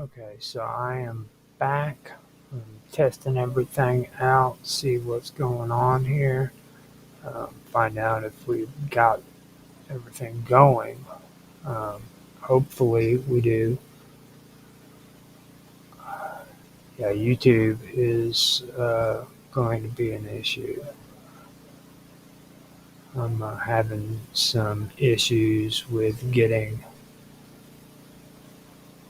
Okay, so I am back. I'm testing everything out, see what's going on here, find out if we've got everything going. Um, Hopefully, we do. Yeah, YouTube is going to be an issue. I'm having some issues with getting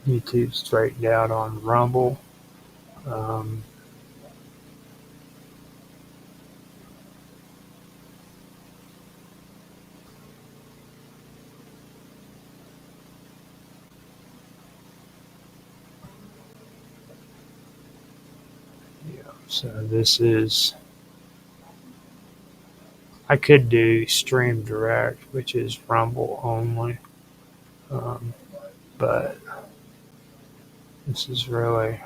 YouTube straightened out on Rumble. Um, yeah, so this is I could do Stream Direct, which is Rumble only, um, but this is really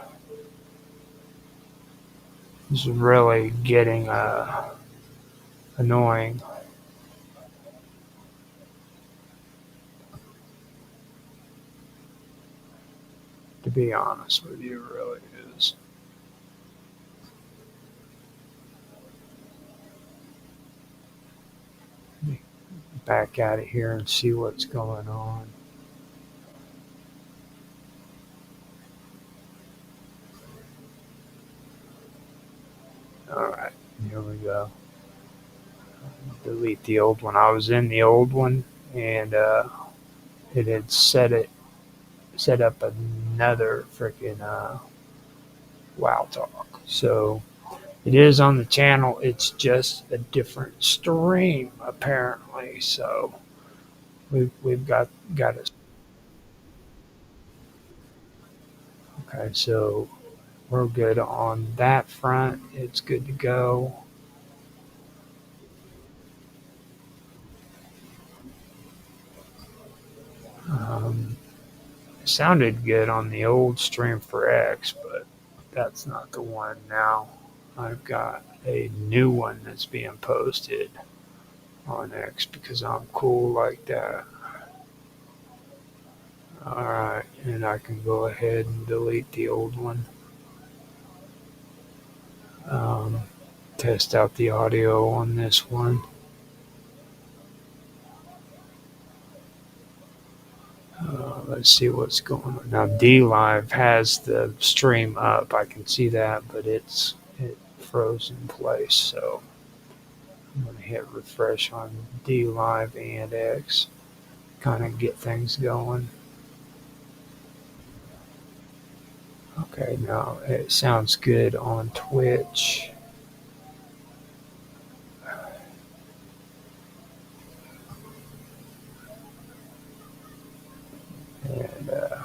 getting annoying, to be honest with you. It really is. Let me back out of here and see what's going on. All right, here we go. Delete the old one. I was in the old one, and it had set up another freaking WoW Talk. So it is on the channel. It's just a different stream apparently. So we've got it. Okay, so we're good on that front. It's good to go. Um, it sounded good on the old stream for X, but that's not the one now. I've got a new one that's being posted on X because I'm cool like that. All right, and I can go ahead and delete the old one. Um, Test out the audio on this one. Let's see what's going on. Now D Live has the stream up. I can see that, but it froze in place. So I'm going to hit refresh on D Live and X, kind of get things going. Okay, now it sounds good on Twitch. And there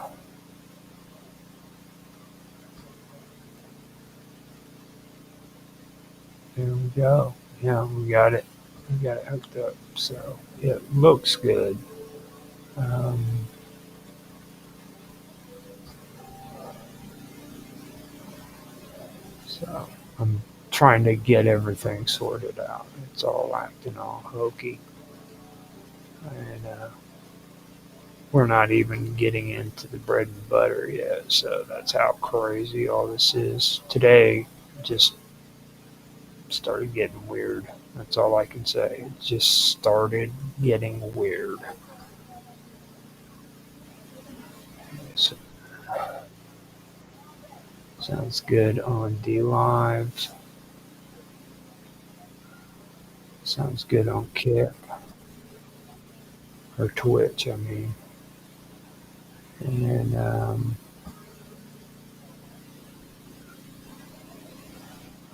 we go. Yeah, we got it. We got it hooked up. So it looks good. Um, so I'm trying to get everything sorted out. It's all acting all hokey. And we're not even getting into the bread and butter yet. So that's how crazy all this is. Today just started getting weird. That's all I can say. It just started getting weird. So, sounds good on D Live. Sounds good on Kick or Twitch, I mean. And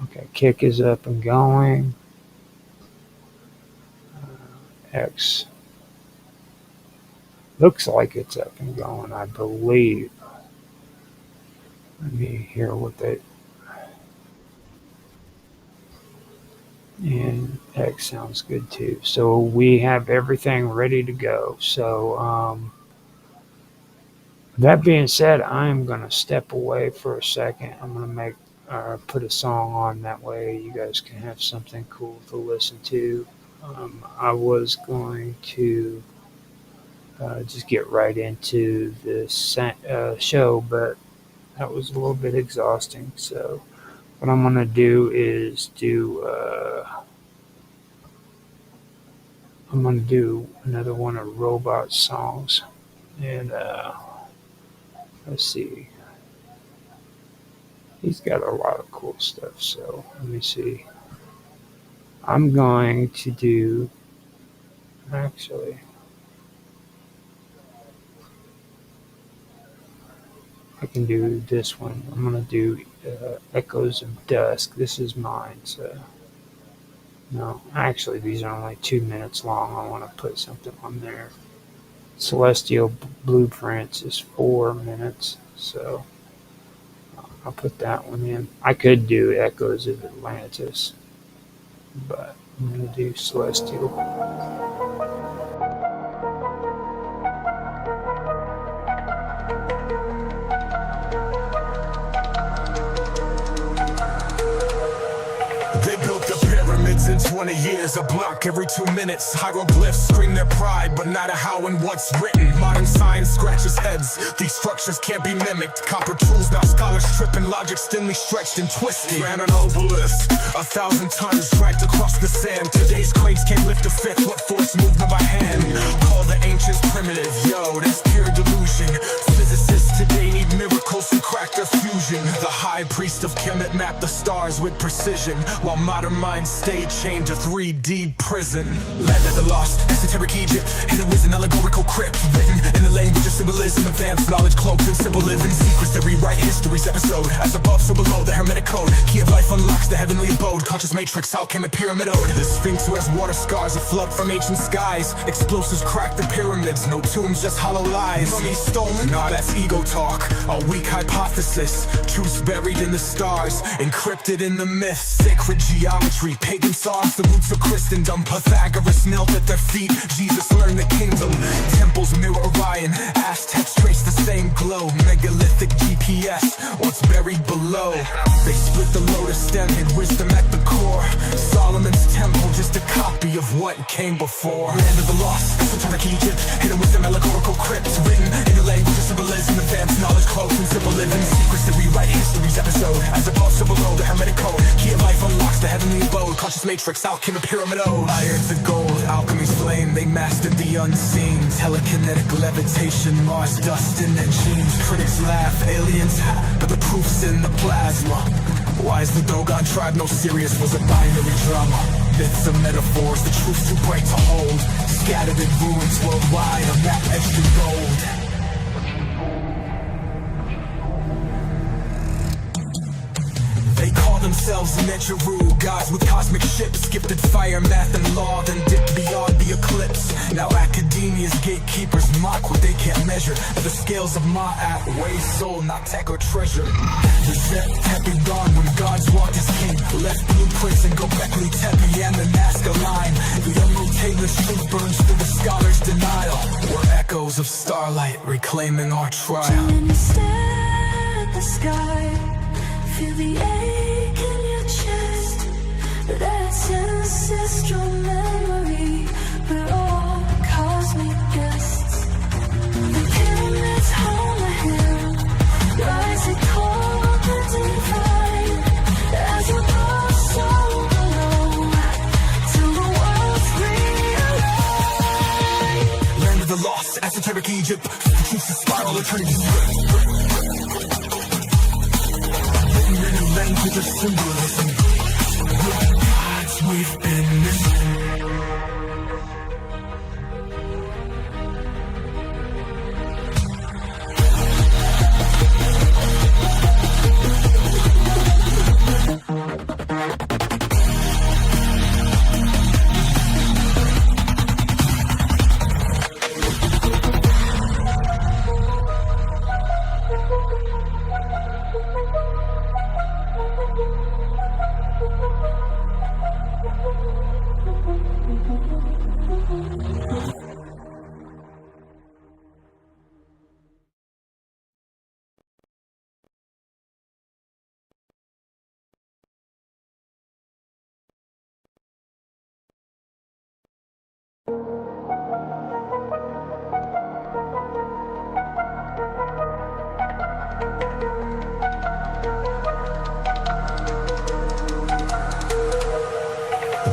okay, Kick is up and going. X looks like it's up and going, I believe. Let me hear what they. And X sounds good too. So we have everything ready to go. So that being said, I'm gonna step away for a second. I'm gonna make put a song on that way you guys can have something cool to listen to. I was going to just get right into this show, but that was a little bit exhausting. So what I'm gonna do is I'm gonna do another one of Robot songs, and let's see. He's got a lot of cool stuff. So let me see. I'm going to do actually. I can do this one. I'm gonna do Echoes of Dusk. This is mine. So no, actually these are only 2 minutes long. I want to put something on there. Celestial Blueprints is 4 minutes, so I'll put that one in. I could do Echoes of Atlantis, but I'm gonna do Celestial. They built the pyramids in 20 years, a block every 2 minutes. Hieroglyphs scream their pride, but not a how and what's written. Modern science scratches heads, these structures can't be mimicked. Copper tools, now scholars tripping, logic thinly stretched and twisted. Ran an obelisk, 1,000 tons dragged across the sand. Today's crates can't lift a fifth, what force moved them by hand? Call the ancients primitive, yo, that's pure delusion. Physicists today need miracles to crack their fusion. The high priest of Kemet mapped the stars with precision, while modern minds stay chained to 3D prison. Land of the lost, esoteric Egypt, hidden with an allegorical crypt. Written in the language of symbolism, advanced knowledge cloaked in simple living. Secrets that rewrite history's episode. As above, so below, the hermetic code. Key of life unlocks the heavenly abode. Conscious matrix, how came a pyramid ode? The Sphinx wears water scars, a flood from ancient skies. Explosives crack the pyramids, no tombs, just hollow lies. Mummies stolen? Nah, that's ego talk. A weak hypothesis. Truths buried in the stars, encrypted in the myths. Sacred geometry, pagan songs, the roots of Christendom. Pythagoras knelt at their feet, Jesus learned the kingdom. Temples mirror Orion, Aztecs trace the same glow. Megalithic GPS, what's buried below. They split the lotus stem, hid wisdom at the core. Solomon's temple, just a copy of what came before. Land of the lost, esoteric Egypt, hidden wisdom, allegorical crypts. Written in the language of symbolism, advanced knowledge cloaked in simple living. Secrets that rewrite history's episode. As above, so below, the hermetic code. Key of life unlocks the heavenly abode. Conscious matrix, alchemy pyramid ode. Irons and gold, alchemy's flame, they mastered the unseen. Telekinetic levitation, Mars dust in their genes. Critics laugh, aliens but the proof's in the plasma. Why is the Dogon tribe no serious? Was a binary drama. Myths and metaphors, the truth's too bright to hold. Scattered in ruins worldwide, a map etched in gold. They call themselves Negeru, gods with cosmic ships. Gifted fire, math, and law, then dipped beyond the eclipse. Now academia's gatekeepers mock what they can't measure. The scales of Ma'at weigh soul, not tech or treasure. The Zet Tepe dawn when gods walked as king. Left blueprints and Gobekli Tepe and the Nazca line. The unrotated truth burns through the scholar's denial. We're echoes of starlight reclaiming our trial. When you stare at the sky, feel the ache in your chest. That's ancestral memory. We're all cosmic guests. The pyramids on the hill, rising cold and divine. As above, so below, till the world's realigned. Land of the lost, esoteric Egypt. Keeps the spiral eternity. Language of symbolism, the gods we've been missing.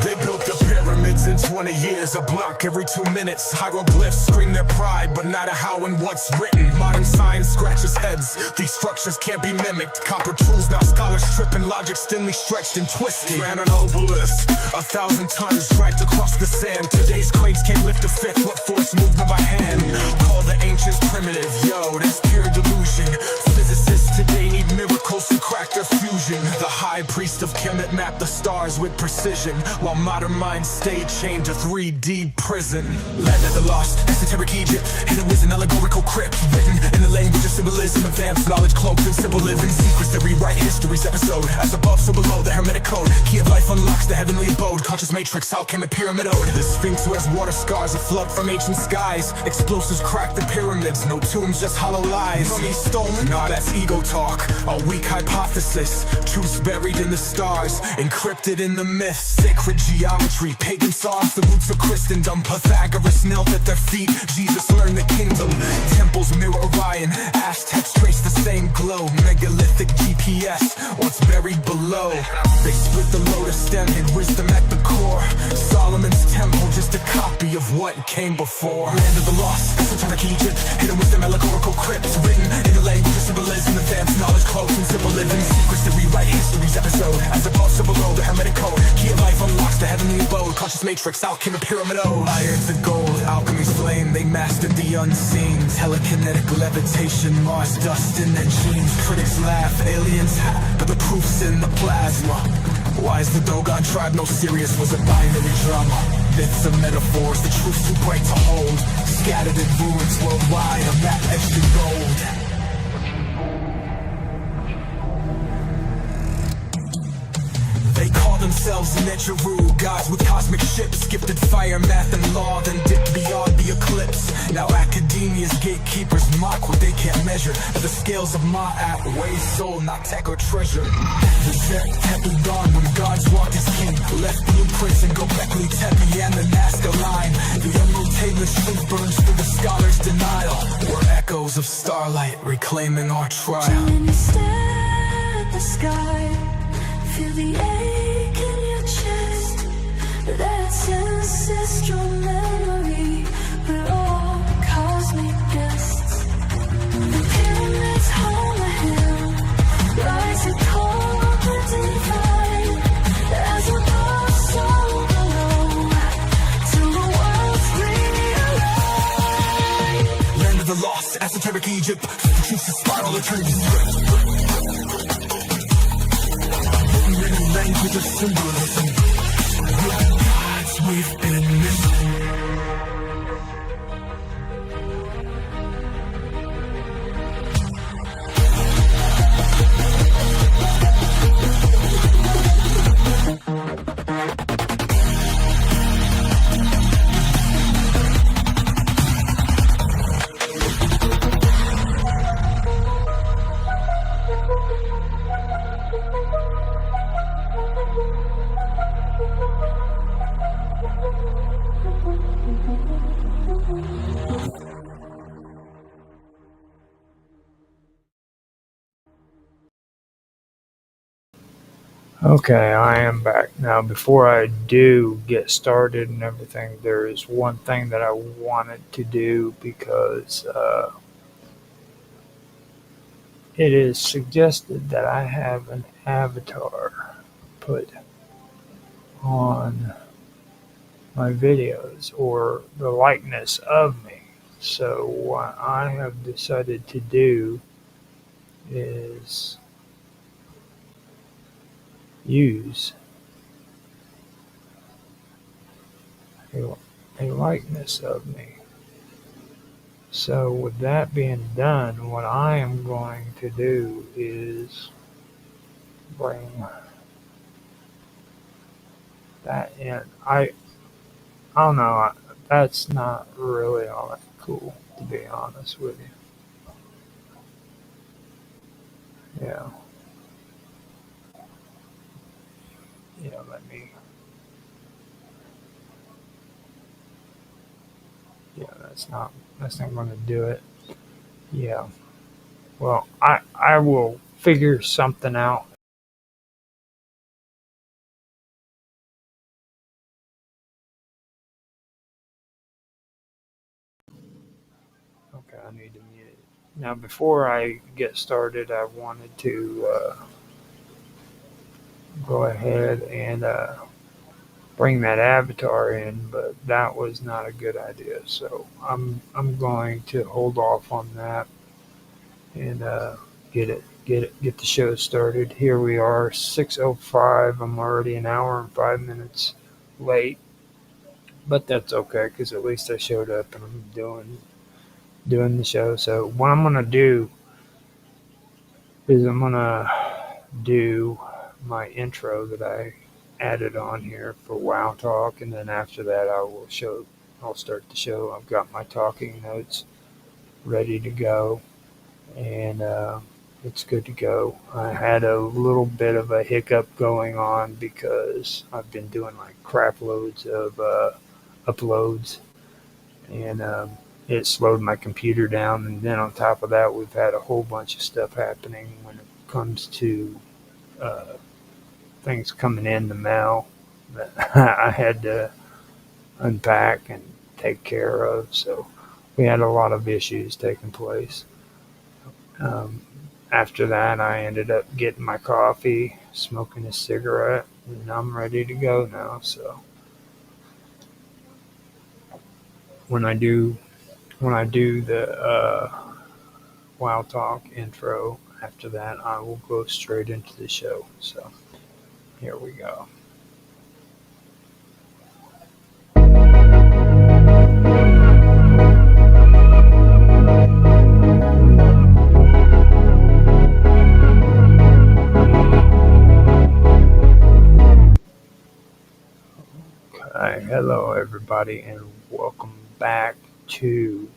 They built the pyramids in 20 years, a block every 2 minutes. Hieroglyphs scream their pride, but not a how and what's written. Modern science scratches heads, these structures can't be mimicked. Copper tools, now scholars tripping, logic thinly stretched and twisted. Ran an obelisk, 1,000 tons dragged across the sand. Today's crates can't lift a fifth, what force moved them by hand? Call the ancients primitive, yo, that's pure delusion. Physicists today need miracles to crack their fusion. The high priest of Kemet mapped the stars with precision, while modern minds stay chained to 3D prison. Land of the lost, esoteric Egypt, hidden was an allegorical crypt, written in the language of symbolism, advanced knowledge cloaked in simple living. Secrets that rewrite history's episode, as above so below, the hermetic code. Key of life unlocks the heavenly abode, conscious matrix, how came a pyramid ode? The sphinx who has water scars, a flood from ancient skies. Explosives crack the pyramids, no tombs, just hollow lies. Money stolen? Nah, that's ego talk, a weak hypothesis. Truths buried in the stars, encrypted in the myths. Sacred geometry, pagan songs, the roots of Christendom. Pythagoras knelt at their feet, Jesus learned the kingdom. Temples mirror Orion, Aztecs trace the same glow. Megalithic GPS, what's buried below. They split the lotus stem, hid wisdom at the core. Solomon's temple, just a copy of what came before. Land of the lost, esoteric Egypt, hidden wisdom, allegorical crypts. Written in the language of symbolism, advanced knowledge cloaked in simple living. Secrets that rewrite history's episode, as above so below, the hermetic code. Key of life unlocks the heavenly abode, conscious matrix, alchemy pyramid ode. Iron to gold, alchemy's flame, they mastered the unseen. Telekinetic levitation, Mars dust in their genes. Critics laugh, aliens hat, but the proof's in the plasma. Why is the Dogon tribe no serious? Was a binary drama. Myths and metaphors, the truth's too bright to hold. Scattered in ruins worldwide, a map etched in gold. They call themselves Negeru, gods with cosmic ships. Gifted fire, math and law, then dipped beyond the eclipse. Now academia's gatekeepers mock what they can't measure. The scales of Ma'at weigh soul, not tech or treasure. The Zet Tepidon, when gods walked as king, left blueprints in Gobekli Tepe and the Nazca line. The emerald tablets truth burns through the scholar's denial. We're echoes of starlight reclaiming our trial. When you stare at the sky, feel the ache in your chest. That's ancestral memory. We're all cosmic guests. The pyramids hold a hand, rise a cold and divine. As above, so below, till the world's realigned. Land of the lost, esoteric Egypt, truth's a spiral eternity. Language of symbolism, the gods we've been missing. Okay, I am back. Now, before I do get started and everything, there is one thing that I wanted to do because it is suggested that I have an avatar put on my videos or the likeness of me. So what I have decided to do is use a likeness of me. So with that being done, what I am going to do is bring that in. I don't know, that's not really all that cool, to be honest with you. Yeah. Yeah, that's not going to do it. Yeah. Well, I will figure something out I need to mute it. Now, before I get started, I wanted to go ahead and bring that avatar in, but that was not a good idea. So I'm going to hold off on that and get the show started. Here we are, 6:05. I'm already an hour and 5 minutes late, but that's okay because at least I showed up and I'm doing the show. So what I'm gonna do is I'm gonna do my intro that I added on here for WWOW Talk, and then after that I'll start the show. I've got my talking notes ready to go, and it's good to go. I had a little bit of a hiccup going on because I've been doing like crap loads of uploads, and it slowed my computer down. And then on top of that, we've had a whole bunch of stuff happening when it comes to uh, things coming in the mail that I had to unpack and take care of. So we had a lot of issues taking place. Um, After that, I ended up getting my coffee, smoking a cigarette, and I'm ready to go now. So when I do the Wow Talk intro, after that I will go straight into the show. So here we go. Hi, hello everybody, and welcome back to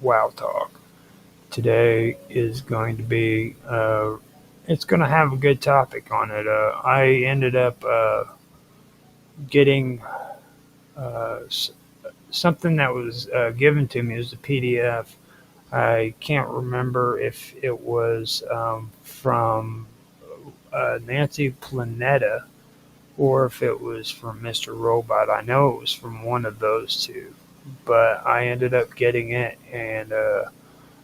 Wow Talk. Today is going to be, it's going to have a good topic on it. I ended up getting something that was given to me as a PDF. I can't remember if it was from Nancy Planetta or if it was from Mr. Robot. I know it was from one of those two, but I ended up getting it, and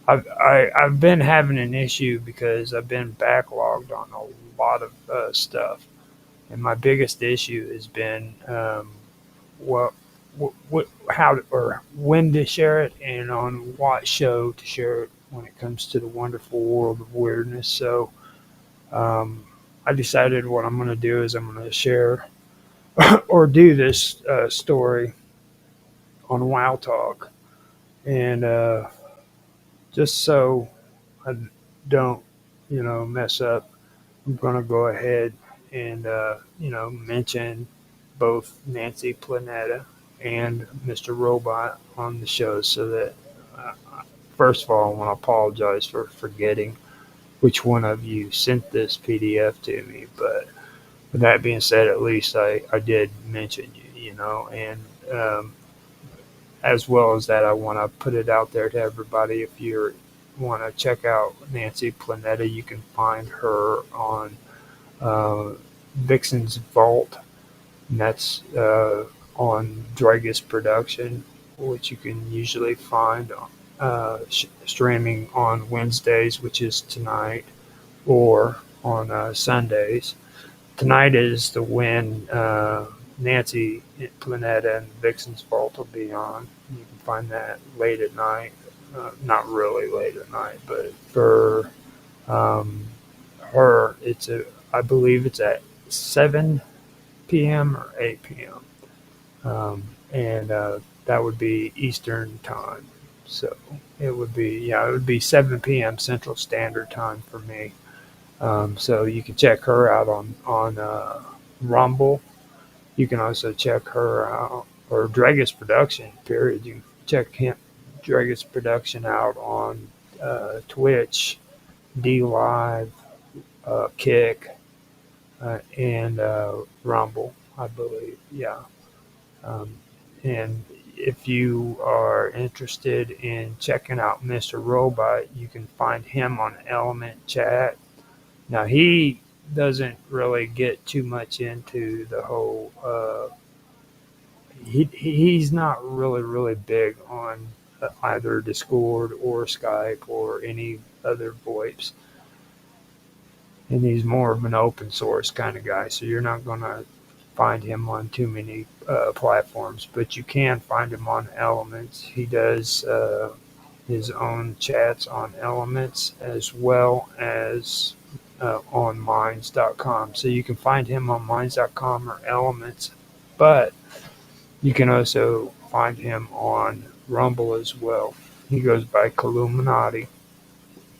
I've been having an issue because I've been backlogged on a lot of stuff, and my biggest issue has been what how or when to share it and on what show to share it when it comes to the wonderful world of weirdness. So um, I decided what I'm going to do is I'm going to share or do this story on WoW Talk, and just so I don't, mess up, I'm going to go ahead and, mention both Nancy Planetta and Mr. Robot on the show so that, uh, first of all, I want to apologize for forgetting which one of you sent this PDF to me. But with that being said, at least I did mention you, and as well as that, I want to put it out there to everybody. If you want to check out Nancy Planetta, you can find her on uh, Vixen's Vault, and that's on Dragus Production, which you can usually find streaming on Wednesdays, which is tonight, or on Sundays. Tonight is the when Nancy Planetta and Vixen's Vault will be on. You can find that late at night. Not really late at night, but for um, her, I believe it's at 7 p.m. or 8 p.m. And that would be Eastern time. So it would be 7 p.m. Central Standard Time for me. So you can check her out on Rumble. You can also check her out, or Dragus Production. Period. You can check Dragus Production out on Twitch, D Live, Kick, and Rumble, I believe. Yeah. Um, and if you are interested in checking out Mr. Robot, you can find him on Element Chat. Now, he doesn't really get too much into the whole. He's not really big on either Discord or Skype or any other VoIPs. And he's more of an open source kind of guy, so you're not going to find him on too many platforms, but you can find him on Elements. He does his own chats on Elements as well as on Minds.com. So you can find him on Minds.com or Elements, but you can also find him on Rumble as well. He goes by Columinati,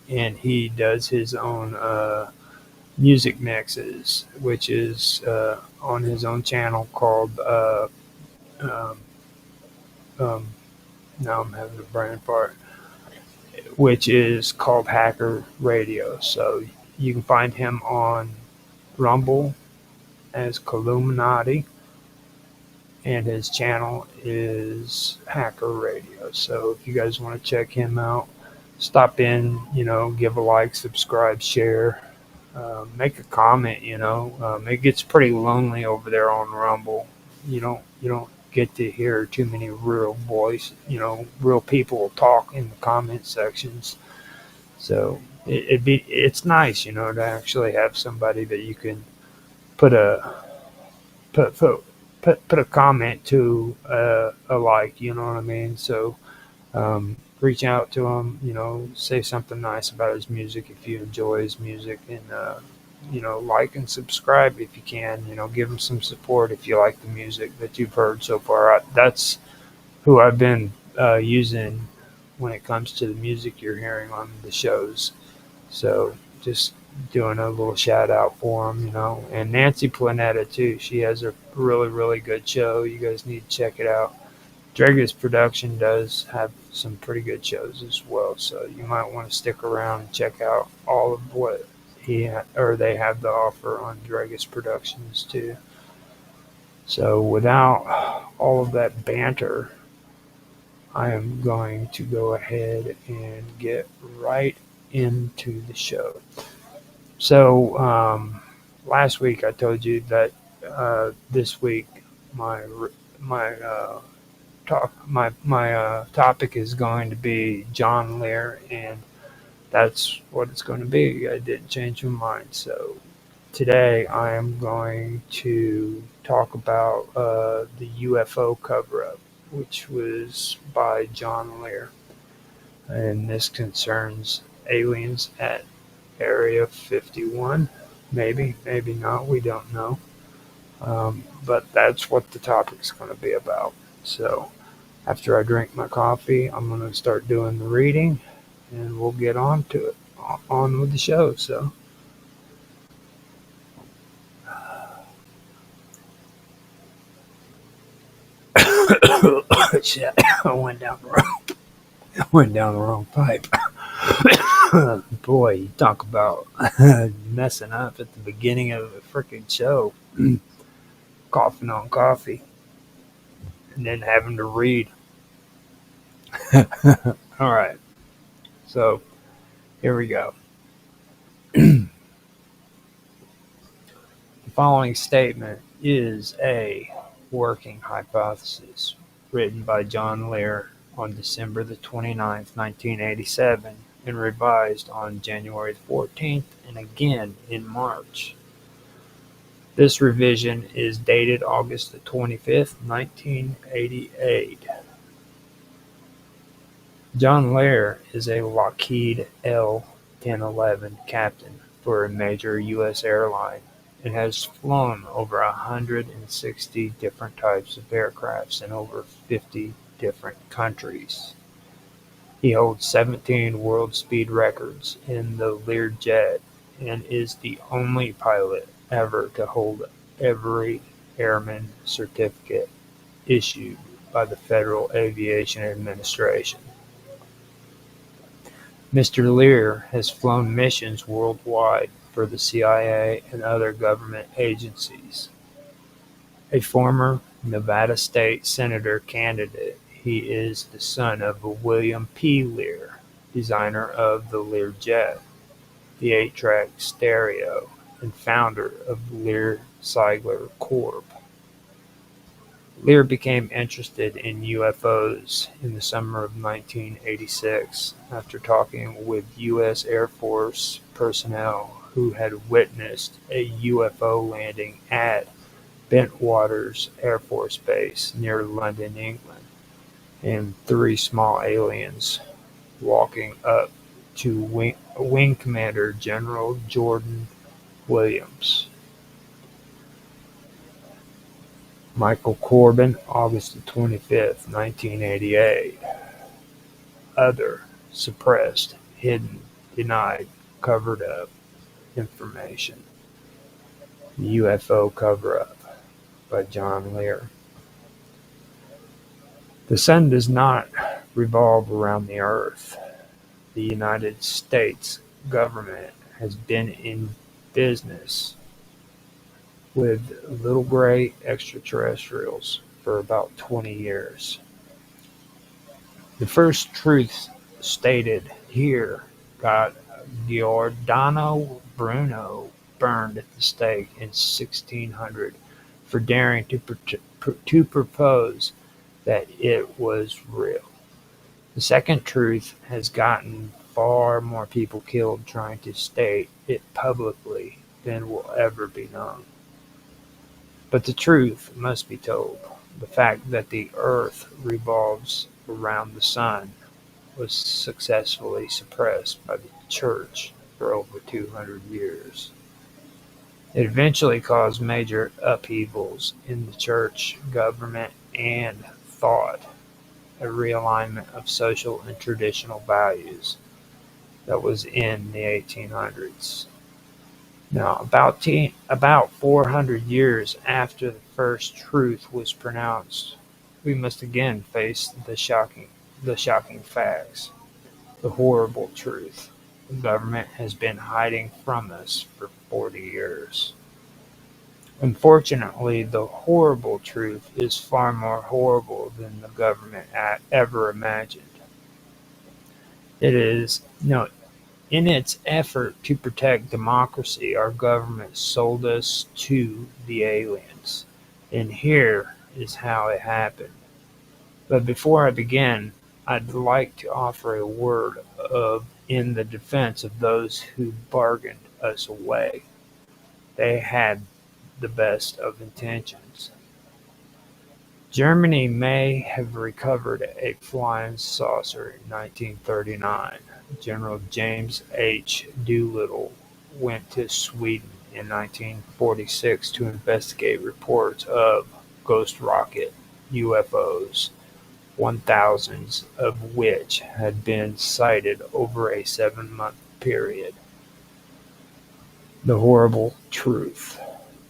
and he does his own music mixes, which is on his own channel called. Um, um, Now I'm having a brain fart, which is called Hacker Radio. So you can find him on Rumble as Columinati, and his channel is Hacker Radio. So if you guys want to check him out, stop in, give a like, subscribe, share, make a comment. It gets pretty lonely over there on Rumble. You don't get to hear too many real real people talk in the comment sections. So it's nice, to actually have somebody that you can put a put put put a comment to, a like, you know what I mean? So reach out to him, say something nice about his music if you enjoy his music, and like and subscribe if you can. Give him some support if you like the music that you've heard so far. That's who I've been using when it comes to the music you're hearing on the shows. So just doing a little shout out for him, and Nancy Planetta too. She has a really, really good show. You guys need to check it out. Dragus Production does have some pretty good shows as well, so you might want to stick around and check out all of what they have to offer on Dragus Productions too. So without all of that banter, I am going to go ahead and get right into the show. So last week I told you that this week my topic is going to be John Lear, and that's what it's going to be. I didn't change my mind. So today I am going to talk about the UFO cover-up, which was by John Lear, and this concerns aliens at Area 51. Maybe not. We don't know. But that's what the topic's going to be about. So after I drink my coffee, I'm going to start doing the reading, and we'll get on to it, on with the show. So shit, I went down the wrong pipe. Boy, you talk about messing up at the beginning of the freaking show. Coughing on coffee and then having to read. All right, so here we go. The following statement is a working hypothesis written by John Lear on December the 29th, 1987, and revised on January the 14th and again in March. This revision is dated August the 25th, 1988. John Lear is a Lockheed L-1011 captain for a major U.S. airline and has flown over 160 different types of aircrafts in over 50 different countries. He holds 17 world speed records in the Learjet and is the only pilot ever to hold every airman certificate issued by the Federal Aviation Administration. Mr. Lear has flown missions worldwide for the CIA and other government agencies. A former Nevada State Senator candidate, he is the son of William P. Lear, designer of the Learjet, the 8-track stereo, and founder of Lear Sigler Corp. Lear became interested in UFOs in the summer of 1986 after talking with U.S. Air Force personnel who had witnessed a UFO landing at Bentwaters Air Force Base near London, England, and three small aliens walking up to Wing Commander General Jordan Williams. Michael Corbin, August 25th, 1988. Other suppressed, hidden, denied, covered up information. The UFO Cover Up by John Lear. The sun does not revolve around the earth. The United States government has been in business with little gray extraterrestrials for about 20 years. The first truth stated here got Giordano Bruno burned at the stake in 1600 for daring to propose that it was real. The second truth has gotten far more people killed trying to state it publicly than will ever be known. But the truth must be told. The fact that the earth revolves around the sun was successfully suppressed by the church for over 200 years. It eventually caused major upheavals in the church, government, and thought, a realignment of social and traditional values that was in the 1800s. Now, about 400 years after the first truth was pronounced, we must again face the shocking facts, the horrible truth. The government has been hiding from us for 40 years. Unfortunately, the horrible truth is far more horrible than the government ever imagined. It is, in its effort to protect democracy, our government sold us to the aliens. And here is how it happened. But before I begin, I'd like to offer a word in the defense of those who bargained us away. They had the best of intentions. Germany may have recovered a flying saucer in 1939. General James H. Doolittle went to Sweden in 1946 to investigate reports of ghost rocket UFOs, 1,000 of which had been sighted over a 7-month period. The horrible truth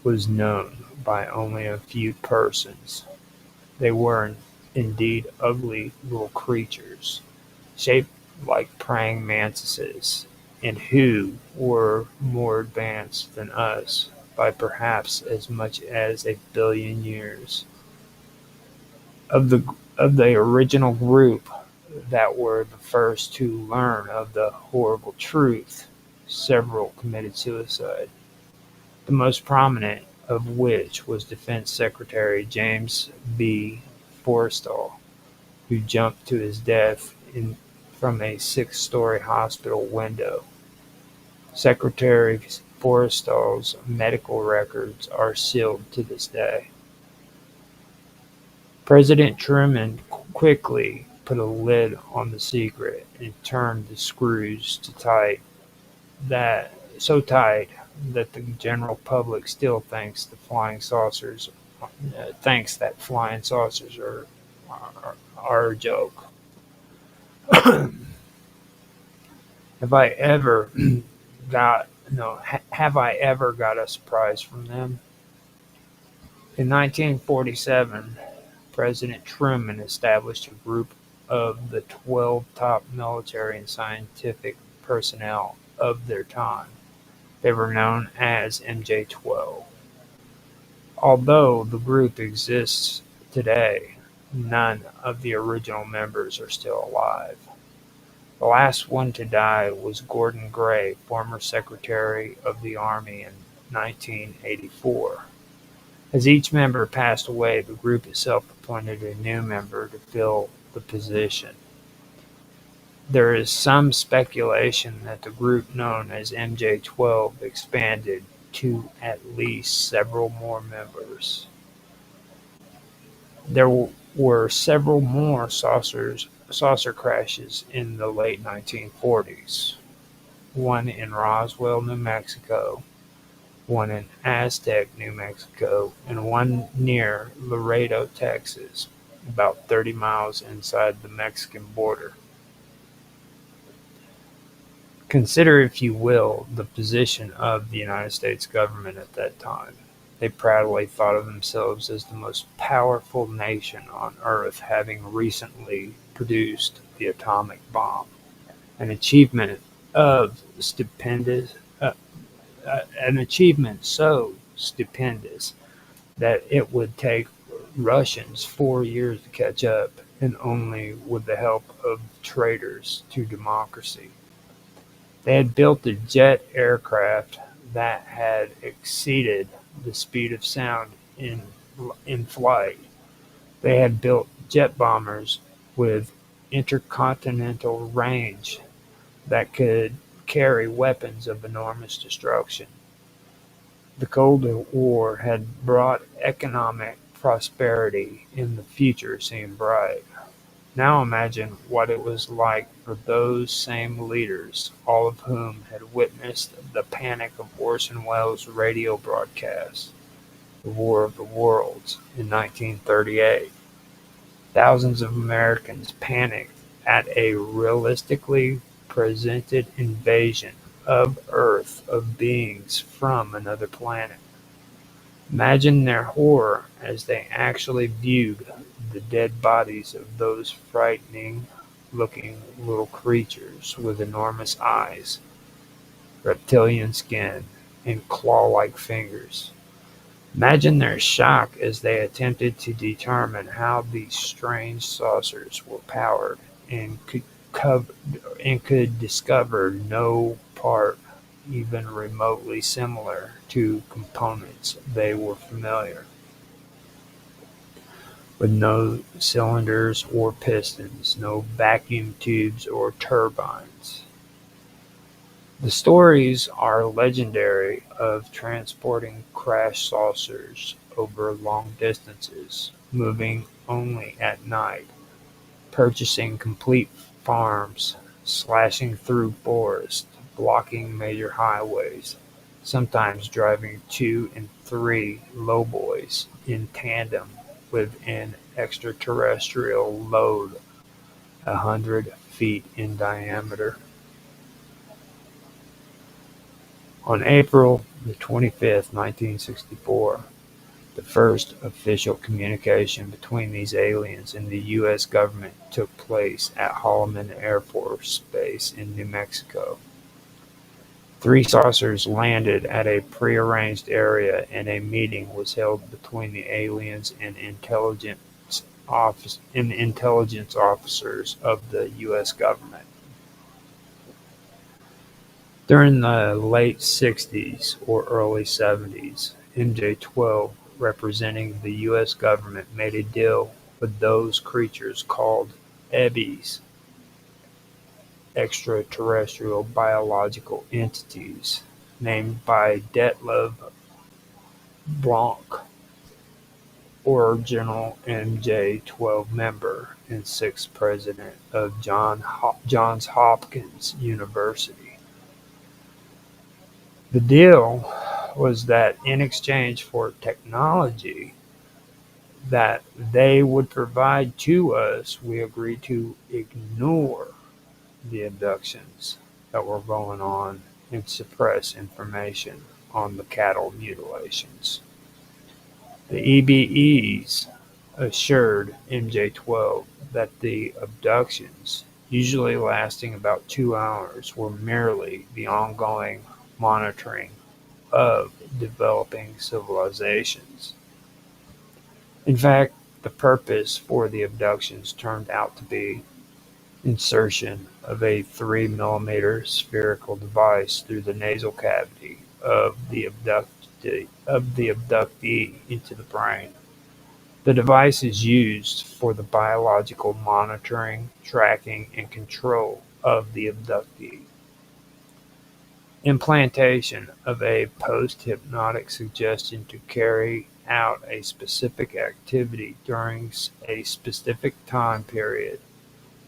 was known by only a few persons. They were indeed ugly little creatures, shaped like praying mantises, and who were more advanced than us by perhaps as much as 1 billion years. Of the original group that were the first to learn of the horrible truth, several committed suicide, the most prominent of which was Defense Secretary James B. Forrestal, who jumped to his death from a 6-story hospital window. Secretary Forrestal's medical records are sealed to this day. President Truman quickly put a lid on the secret and turned the screws so tight that the general public still thinks that flying saucers are a joke. Have I ever got a surprise from them? In 1947, President Truman established a group of the 12 top military and scientific personnel of their time. They were known as MJ-12. Although the group exists today, none of the original members are still alive. The last one to die was Gordon Gray, former Secretary of the Army in 1984. As each member passed away, the group itself appointed a new member to fill the position. There is some speculation that the group known as MJ-12 expanded to at least several more members. There were several more saucer crashes in the late 1940s, one in Roswell, New Mexico, one in Aztec, New Mexico, and one near Laredo, Texas, about 30 miles inside the Mexican border. Consider, if you will, the position of the United States government at that time. They proudly thought of themselves as the most powerful nation on Earth, having recently produced the atomic bomb, an achievement of stupendous, uh, an achievement so stupendous that it would take Russians 4 years to catch up, and only with the help of traitors to democracy. They had built a jet aircraft that had exceeded the speed of sound in flight. They had built jet bombers with intercontinental range that could carry weapons of enormous destruction. The Cold War had brought economic prosperity, and the future seemed bright. Now imagine what it was like for those same leaders, all of whom had witnessed the panic of Orson Welles' radio broadcast, The War of the Worlds, in 1938. Thousands of Americans panicked at a realistically presented invasion of Earth of beings from another planet. Imagine their horror as they actually viewed the dead bodies of those frightening-looking little creatures with enormous eyes, reptilian skin, and claw-like fingers. Imagine their shock as they attempted to determine how these strange saucers were powered, and could discover no part even remotely similar to components they were familiar with: no cylinders or pistons, no vacuum tubes or turbines. The stories are legendary of transporting crash saucers over long distances, moving only at night, purchasing complete farms, slashing through forests, blocking major highways, sometimes driving two and three lowboys in tandem with an extraterrestrial load 100 feet in diameter. On April the 25th, 1964, the first official communication between these aliens and the U.S. government took place at Holloman Air Force Base in New Mexico. Three saucers landed at a prearranged area, and a meeting was held between the aliens and intelligence officers of the U.S. government. During the late 60s or early 70s, MJ-12, representing the U.S. government, made a deal with those creatures called EBIs, extraterrestrial biological entities, named by Detlev Blanc, original MJ-12 member and sixth president of Johns Hopkins University. The deal was that in exchange for technology that they would provide to us, we agreed to ignore the abductions that were going on and suppress information on the cattle mutilations. The EBEs assured MJ-12 that the abductions, usually lasting about 2 hours, were merely the ongoing monitoring of developing civilizations. In fact, the purpose for the abductions turned out to be insertion of a 3 millimeter spherical device through the nasal cavity of the the abductee into the brain. The device is used for the biological monitoring, tracking, and control of the abductee. Implantation of a post-hypnotic suggestion to carry out a specific activity during a specific time period,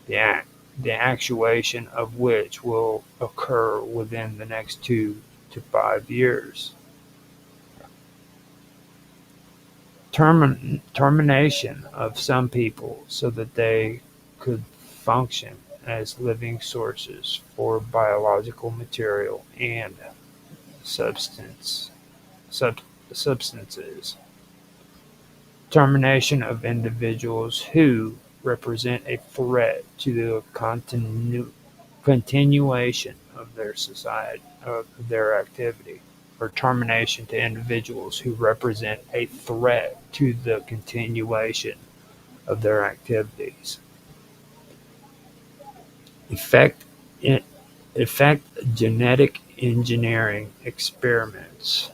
the actuation of which will occur within the next 2 to 5 years. Termination of some people so that they could function as living sources for biological material and substance, sub, substances. Termination of individuals who represent a threat to the continuation of their society, of their activity, or termination to individuals who represent a threat to the continuation of their activities. Effect, effect genetic engineering experiments.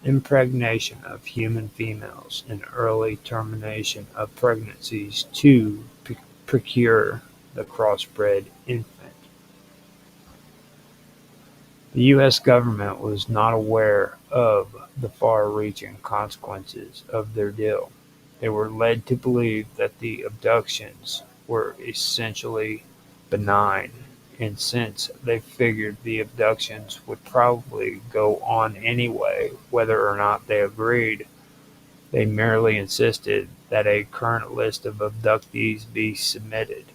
Impregnation of human females and early termination of pregnancies to procure the crossbred infant. The U.S. government was not aware of the far-reaching consequences of their deal. They were led to believe that the abductions were essentially benign, and since they figured the abductions would probably go on anyway, whether or not they agreed, they merely insisted that a current list of abductees be submitted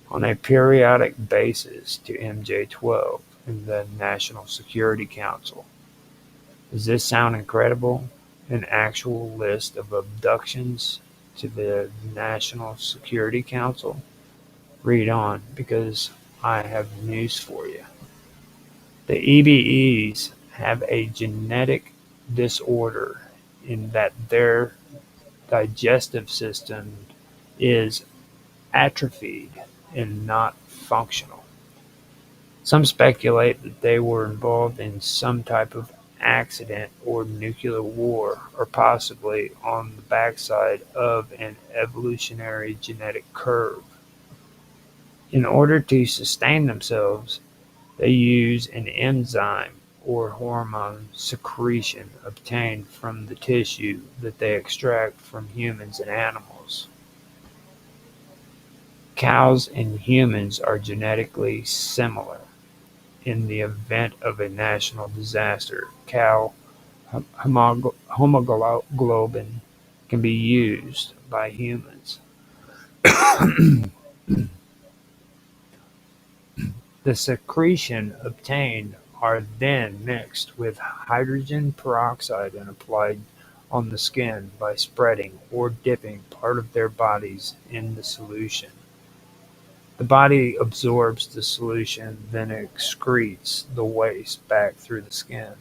on a periodic basis to MJ-12 and the National Security Council. Does this sound incredible? An actual list of abductions to the National Security Council? Read on, because I have news for you. The EBEs have a genetic disorder in that their digestive system is atrophied and not functional. Some speculate that they were involved in some type of accident or nuclear war, or possibly on the backside of an evolutionary genetic curve. In order to sustain themselves, they use an enzyme or hormone secretion obtained from the tissue that they extract from humans and animals. Cows and humans are genetically similar. In the event of a national disaster, cow hemoglobin can be used by humans. The secretion obtained are then mixed with hydrogen peroxide and applied on the skin by spreading or dipping part of their bodies in the solution. The body absorbs the solution, then excretes the waste back through the skin.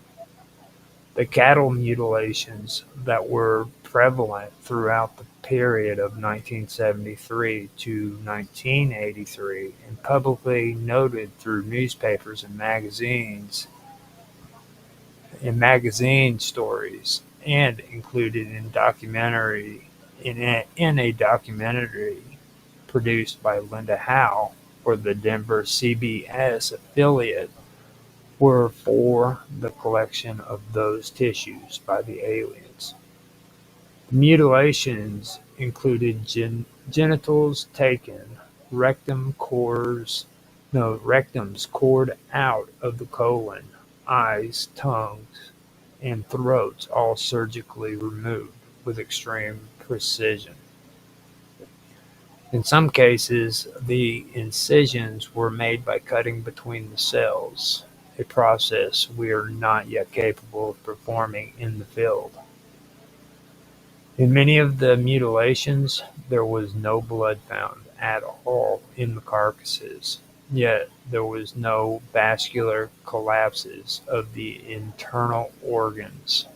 The cattle mutilations that were prevalent throughout the period of 1973 to 1983 and publicly noted through newspapers and magazine stories, and included in a documentary produced by Linda Howe for the Denver CBS affiliate, were for the collection of those tissues by the aliens. The mutilations included genitals taken, rectums cored out of the colon, eyes, tongues, and throats all surgically removed with extreme precision. In some cases, the incisions were made by cutting between the cells, a process we are not yet capable of performing in the field. In many of the mutilations, there was no blood found at all in the carcasses, yet there was no vascular collapses of the internal organs.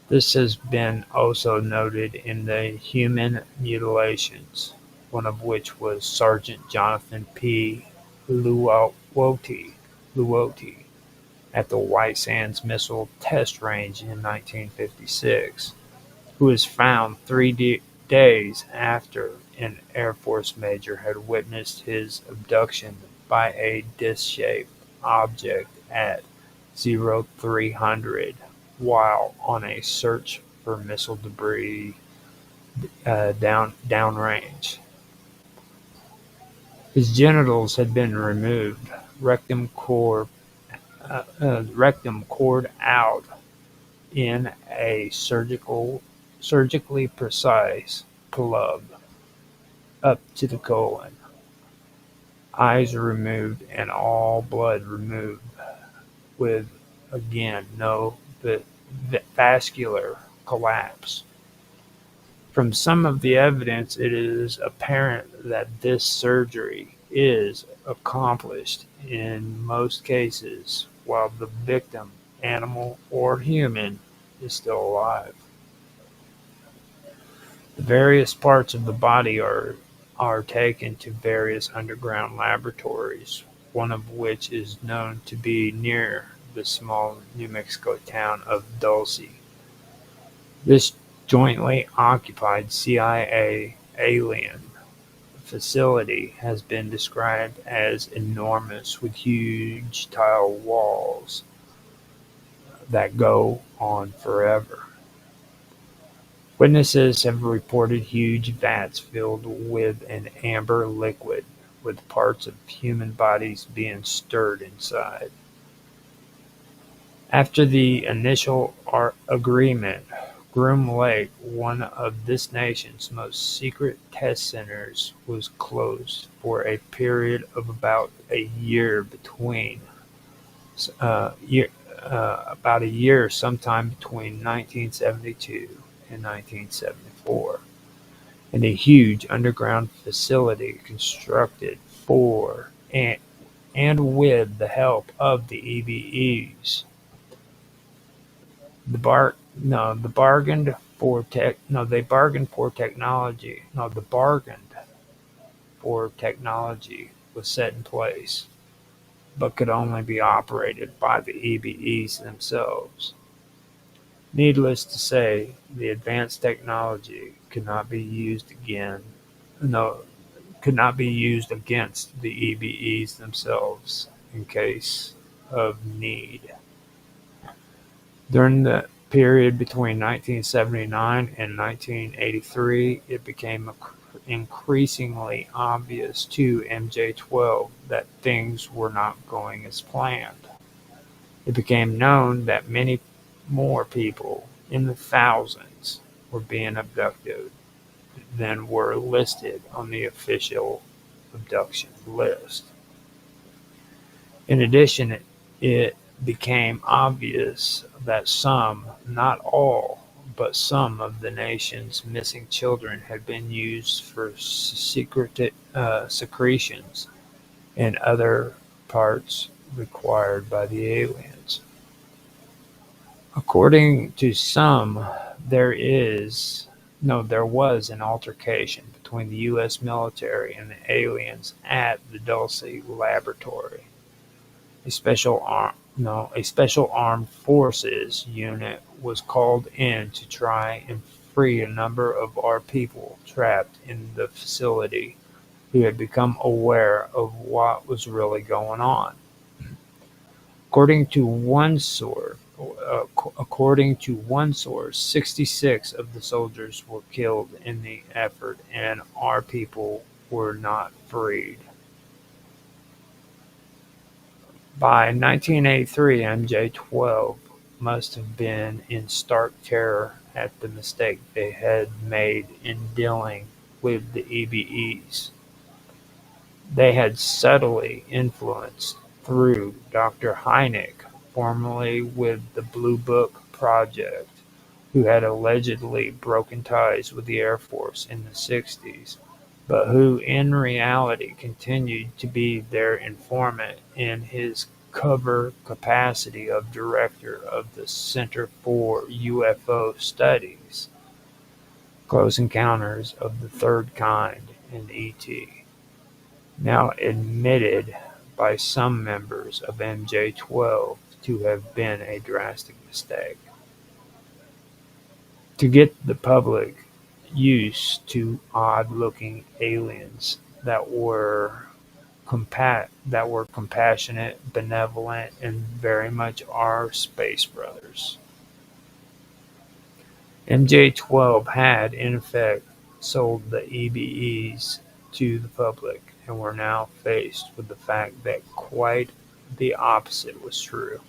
This has been also noted in the human mutilations, one of which was Sergeant Jonathan P. Luoti. at the White Sands Missile Test Range in 1956, who was found 3 days after an Air Force major had witnessed his abduction by a disc-shaped object at 0300 while on a search for missile debris downrange. His genitals had been removed, rectum cored out in a surgically precise plug up to the colon, eyes removed and all blood removed with, again, no vascular collapse. From some of the evidence, it is apparent that this surgery is accomplished in most cases while the victim, animal or human, is still alive. The various parts of the body are taken to various underground laboratories, one of which is known to be near the small New Mexico town of Dulce. This jointly occupied CIA alien facility has been described as enormous with huge tile walls that go on forever. Witnesses have reported huge vats filled with an amber liquid, with parts of human bodies being stirred inside. After the initial agreement, Groom Lake, one of this nation's most secret test centers, was closed for a period of about a year sometime between 1972 and 1974, and a huge underground facility constructed for and with the help of the EBEs. The bar no, the bargained for tech no, they bargained for technology. No, the bargained for technology was set in place, but could only be operated by the EBEs themselves. Needless to say, the advanced technology no, could not be used against the EBEs themselves in case of need. During the period between 1979 and 1983, it became increasingly obvious to MJ-12 that things were not going as planned. It became known that many more people, in the thousands, were being abducted than were listed on the official abduction list. In addition, it became obvious that some, not all, but some of the nation's missing children had been used for secretions and other parts required by the aliens. According to some, there was an altercation between the U.S. military and the aliens at the Dulce laboratory. A special armed forces unit was called in to try and free a number of our people trapped in the facility who had become aware of what was really going on. According to one source, 66 of the soldiers were killed in the effort, and our people were not freed. By 1983, MJ-12 must have been in stark terror at the mistake they had made in dealing with the EBEs. They had subtly influenced through Dr. Hynek, formerly with the Blue Book Project, who had allegedly broken ties with the Air Force in the 60s, but who in reality continued to be their informant in his cover capacity of director of the Center for UFO Studies, Close Encounters of the Third Kind, and ET. Now admitted by some members of MJ-12 to have been a drastic mistake. To get the public used to odd-looking aliens that were compassionate, benevolent, and very much our space brothers. MJ-12 had, in effect, sold the EBEs to the public, and were now faced with the fact that quite the opposite was true.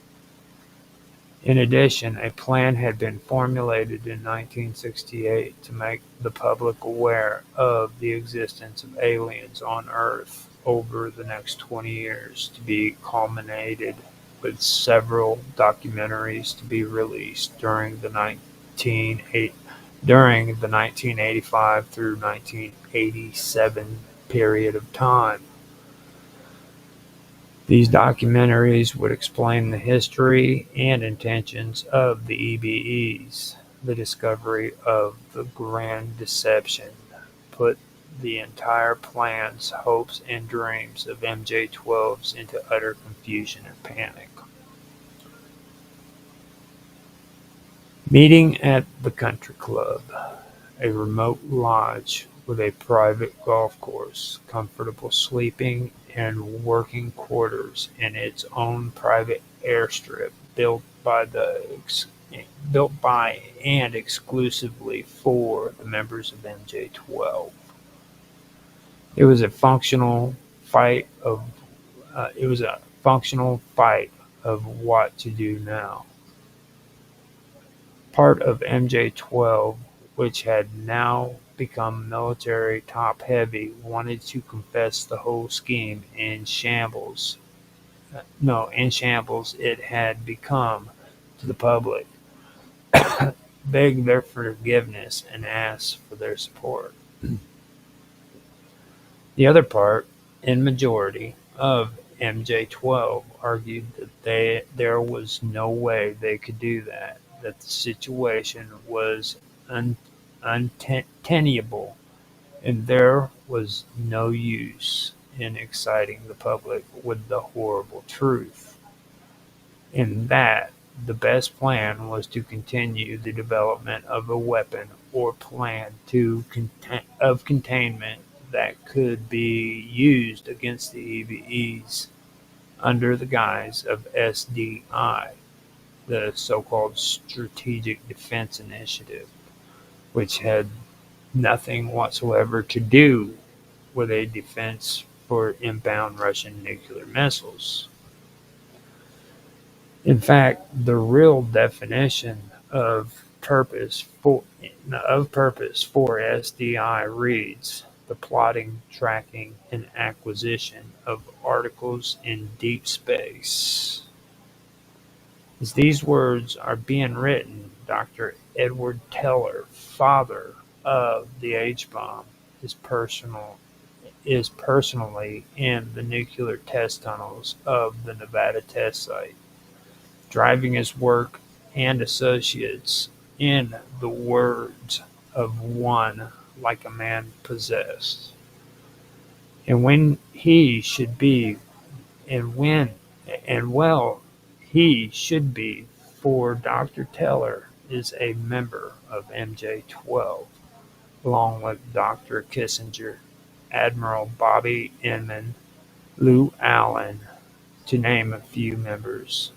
In addition, a plan had been formulated in 1968 to make the public aware of the existence of aliens on Earth over the next 20 years, to be culminated with several documentaries to be released during the 1985 through 1987 period of time. These documentaries would explain the history and intentions of the EBEs. The discovery of the Grand Deception put the entire plans, hopes, and dreams of MJ-12s into utter confusion and panic. Meeting at the country club, a remote lodge with a private golf course, comfortable sleeping and working quarters, and its own private airstrip built by and exclusively for the members of MJ-12. It was a functional fight of what to do now. Part of MJ-12, which had now become military top-heavy, wanted to confess the whole scheme in shambles it had become to the public, beg their forgiveness, and ask for their support. The other part, in majority, of MJ-12 argued that there was no way they could do that the situation was untenable, and there was no use in exciting the public with the horrible truth, and that the best plan was to continue the development of a weapon or plan of containment that could be used against the EVEs under the guise of SDI, the so-called Strategic Defense Initiative, which had nothing whatsoever to do with a defense for inbound Russian nuclear missiles. In fact, the real definition of purpose for SDI reads: the plotting, tracking, and acquisition of articles in deep space. As these words are being written, Dr. Edward Teller, father of the H-bomb, is personally in the nuclear test tunnels of the Nevada test site, driving his work and associates, in the words of one, like a man possessed. And when he should be, he should be, for Dr. Teller is a member of MJ-12, along with Dr. Kissinger, Admiral Bobby Inman, Lou Allen, to name a few members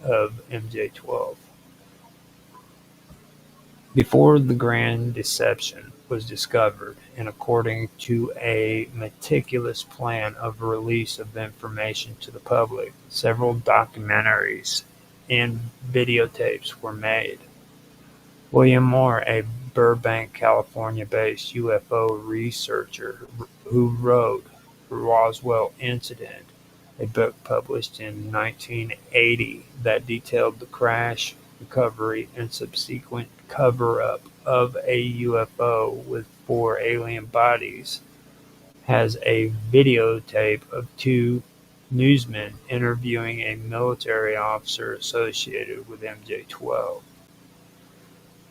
of MJ-12. Before the Grand Deception was discovered, and according to a meticulous plan of release of information to the public, several documentaries and videotapes were made. William Moore, a Burbank, California-based UFO researcher who wrote Roswell Incident, a book published in 1980 that detailed the crash, recovery, and subsequent cover-up of a UFO with 4 alien bodies, has a videotape of 2 newsmen interviewing a military officer associated with MJ-12.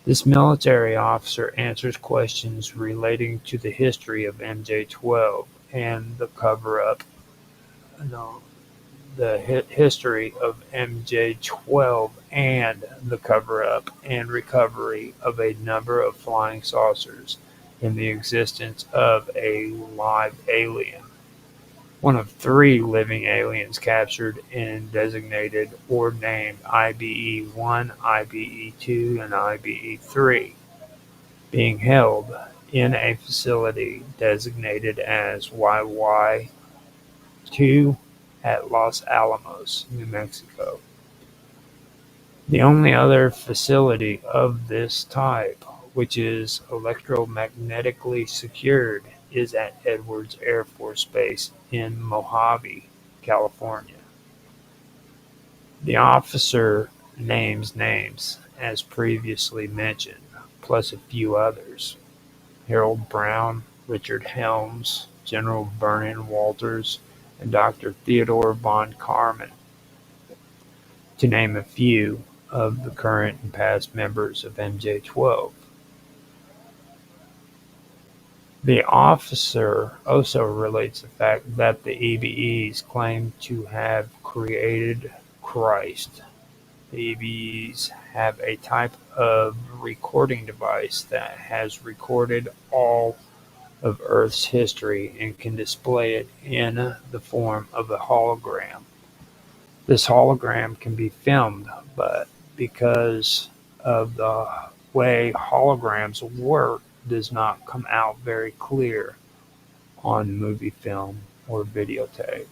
This military officer answers questions relating to the history of MJ-12 and the cover-up the history of MJ-12 and the cover-up and recovery of a number of flying saucers and the existence of a live alien, one of three living aliens captured and designated or named IBE-1, IBE-2, and IBE-3, being held in a facility designated as YY-2 at Los Alamos, New Mexico. The only other facility of this type which is electromagnetically secured is at Edwards Air Force Base in Mojave, California. The officer names names, as previously mentioned, plus a few others: Harold Brown, Richard Helms, General Vernon Walters, and Dr. Theodore von Karman, to name a few of the current and past members of MJ-12. The officer also relates the fact that the EBEs claim to have created Christ. The EBEs have a type of recording device that has recorded all of Earth's history and can display it in the form of a hologram. This hologram can be filmed, but because of the way holograms work, does not come out very clear on movie film or videotape.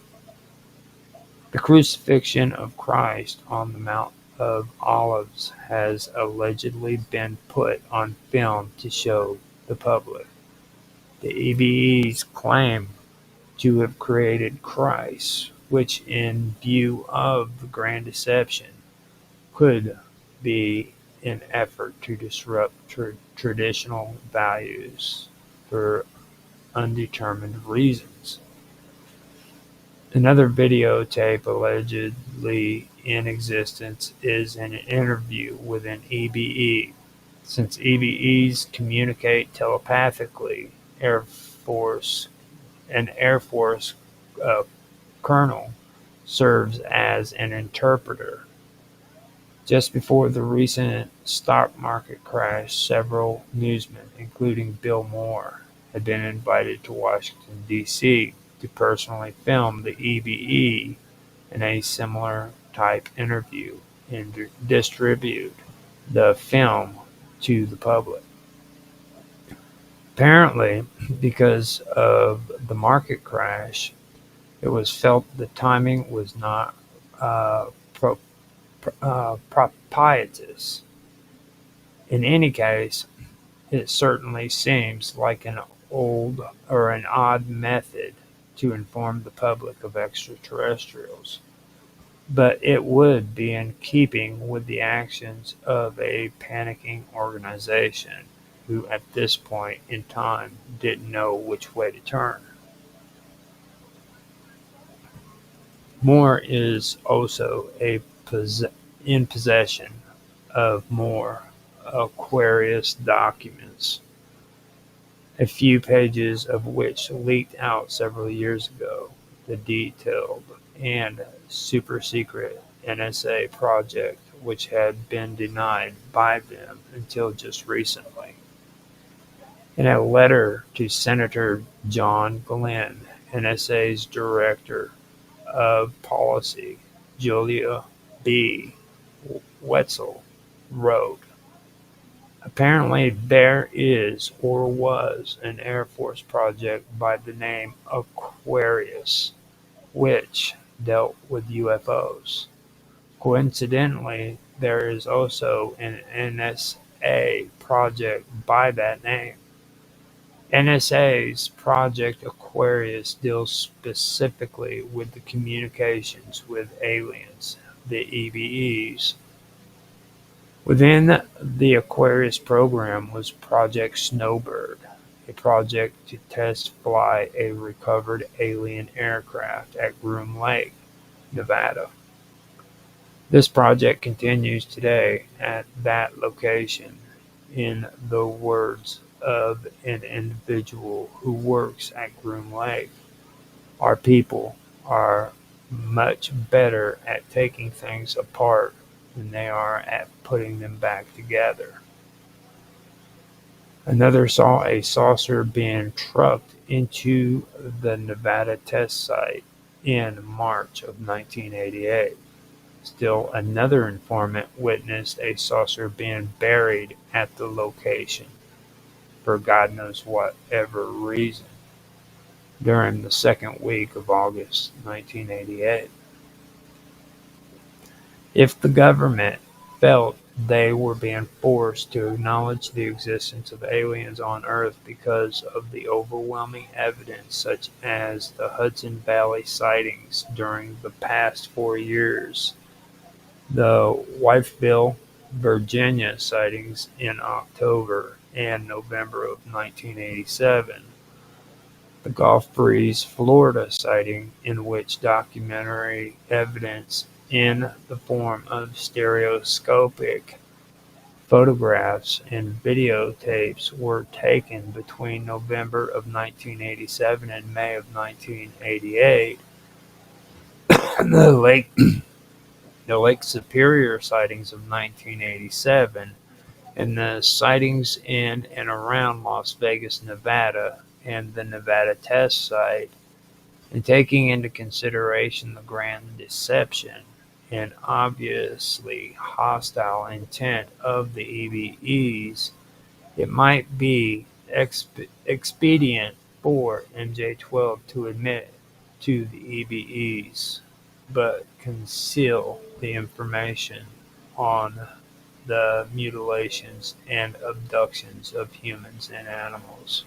The crucifixion of Christ on the Mount of Olives has allegedly been put on film to show the public. The EBEs claim to have created Christ, which, in view of the Grand Deception, could be an effort to disrupt traditional values for undetermined reasons. Another videotape allegedly in existence is an interview with an EBE. Since EBEs communicate telepathically, an Air Force colonel serves as an interpreter. Just before the recent stock market crash, several newsmen, including Bill Moore, had been invited to Washington, D.C. to personally film the EBE in a similar type interview and distribute the film to the public. Apparently, because of the market crash, it was felt the timing was not propitious. In any case, it certainly seems like an odd method to inform the public of extraterrestrials, but it would be in keeping with the actions of a panicking organization who at this point in time didn't know which way to turn. Moore is also in possession of more Aquarius documents, a few pages of which leaked out several years ago. The detailed and super-secret NSA project, which had been denied by them until just recently. In a letter to Senator John Glenn, NSA's Director of Policy, Julia B. Wetzel, wrote, "Apparently there is or was an Air Force project by the name Aquarius, which dealt with UFOs. Coincidentally, there is also an NSA project by that name. NSA's Project Aquarius deals specifically with the communications with aliens, the EBEs. Within the Aquarius program was Project Snowbird, a project to test fly a recovered alien aircraft at Groom Lake, Nevada. This project continues today at that location. In the words of an individual who works at Groom Lake, our people are much better at taking things apart than they are at putting them back together. Another saw a saucer being trucked into the Nevada test site in March of 1988. Still another informant witnessed a saucer being buried at the location for God knows whatever reason during the second week of August 1988. If the government felt they were being forced to acknowledge the existence of aliens on Earth because of the overwhelming evidence, such as the Hudson Valley sightings during the past 4 years, the Whiteville, Virginia sightings in October and November of 1987, the Gulf Breeze, Florida sighting, in which documentary evidence in the form of stereoscopic photographs and videotapes were taken between November of 1987 and May of 1988. the Lake the Lake Superior sightings of 1987 and the sightings in and around Las Vegas, Nevada, and the Nevada test site, and taking into consideration the grand deception and obviously hostile intent of the EBEs, it might be expedient for MJ12 to admit to the EBEs, but conceal the information on the mutilations and abductions of humans and animals.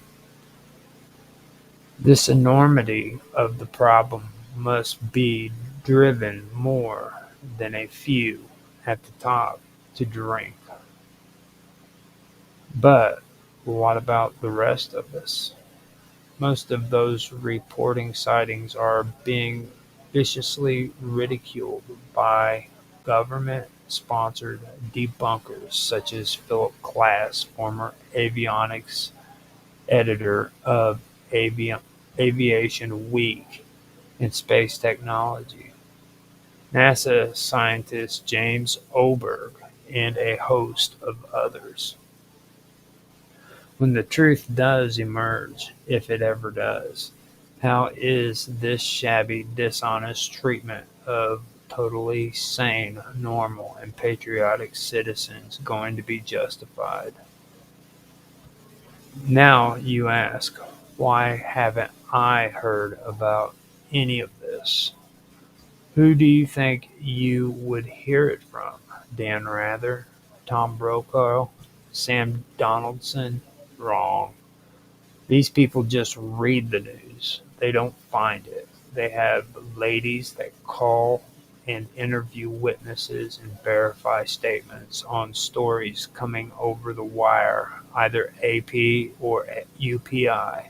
This enormity of the problem must be driven more than a few at the top to drink. But what about the rest of us? Most of those reporting sightings are being viciously ridiculed by government-sponsored debunkers such as Philip Klass, former avionics editor of Aviation Week and Space Technology, NASA scientist James Oberg, and a host of others. When the truth does emerge, if it ever does, how is this shabby, dishonest treatment of totally sane, normal, and patriotic citizens going to be justified? Now you ask, why haven't I heard about any of this? Who do you think you would hear it from? Dan Rather? Tom Brokaw? Sam Donaldson? Wrong. These people just read the news. They don't find it. They have ladies that call and interview witnesses and verify statements on stories coming over the wire, either AP or UPI.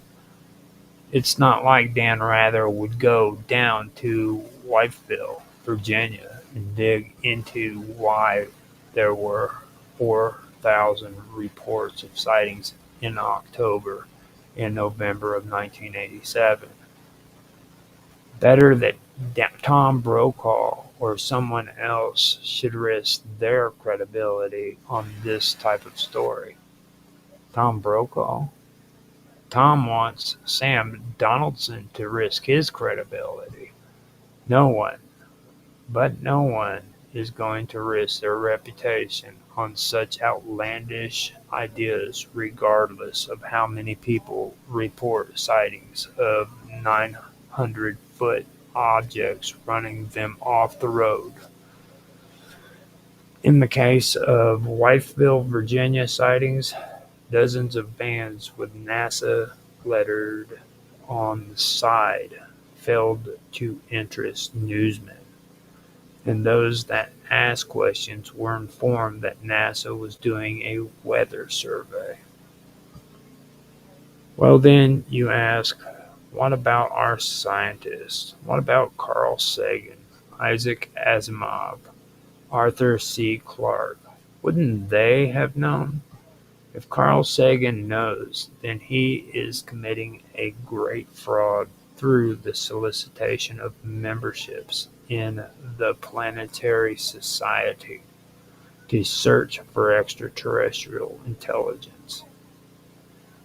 It's not like Dan Rather would go down to Whiteville, Virginia, and dig into why there were 4,000 reports of sightings in October and November of 1987. Better that Tom Brokaw or someone else should risk their credibility on this type of story. Tom Brokaw? Tom wants Sam Donaldson to risk his credibility. No one, but no one, is going to risk their reputation on such outlandish ideas, regardless of how many people report sightings of 900-foot objects running them off the road. In the case of Whiteville, Virginia sightings, dozens of vans with NASA lettered on the side failed to interest newsmen, and those that asked questions were informed that NASA was doing a weather survey. Well, then you ask, what about our scientists? What about Carl Sagan, Isaac Asimov, Arthur C. Clarke? Wouldn't they have known? If Carl Sagan knows, then he is committing a great fraud through the solicitation of memberships in the Planetary Society to search for extraterrestrial intelligence.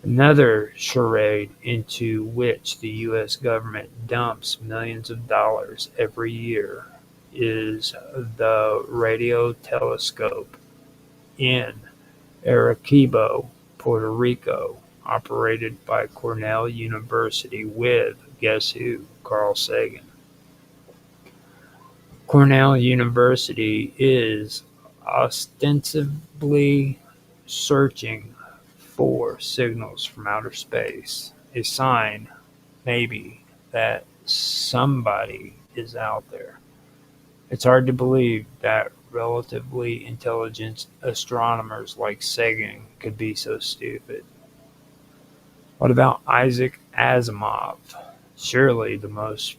Another charade into which the U.S. government dumps millions of dollars every year is the radio telescope in Arecibo, Puerto Rico, operated by Cornell University with, guess who, Carl Sagan. Cornell University is ostensibly searching for signals from outer space, a sign, maybe, that somebody is out there. It's hard to believe that relatively intelligent astronomers like Sagan could be so stupid. What about Isaac Asimov? Surely the most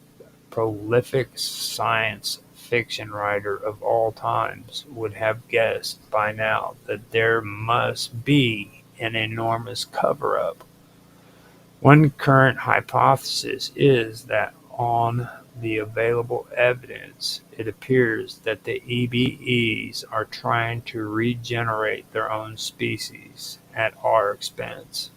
prolific science fiction writer of all times would have guessed by now that there must be an enormous cover-up. One current hypothesis is that on the available evidence, it appears that the EBEs are trying to regenerate their own species at our expense.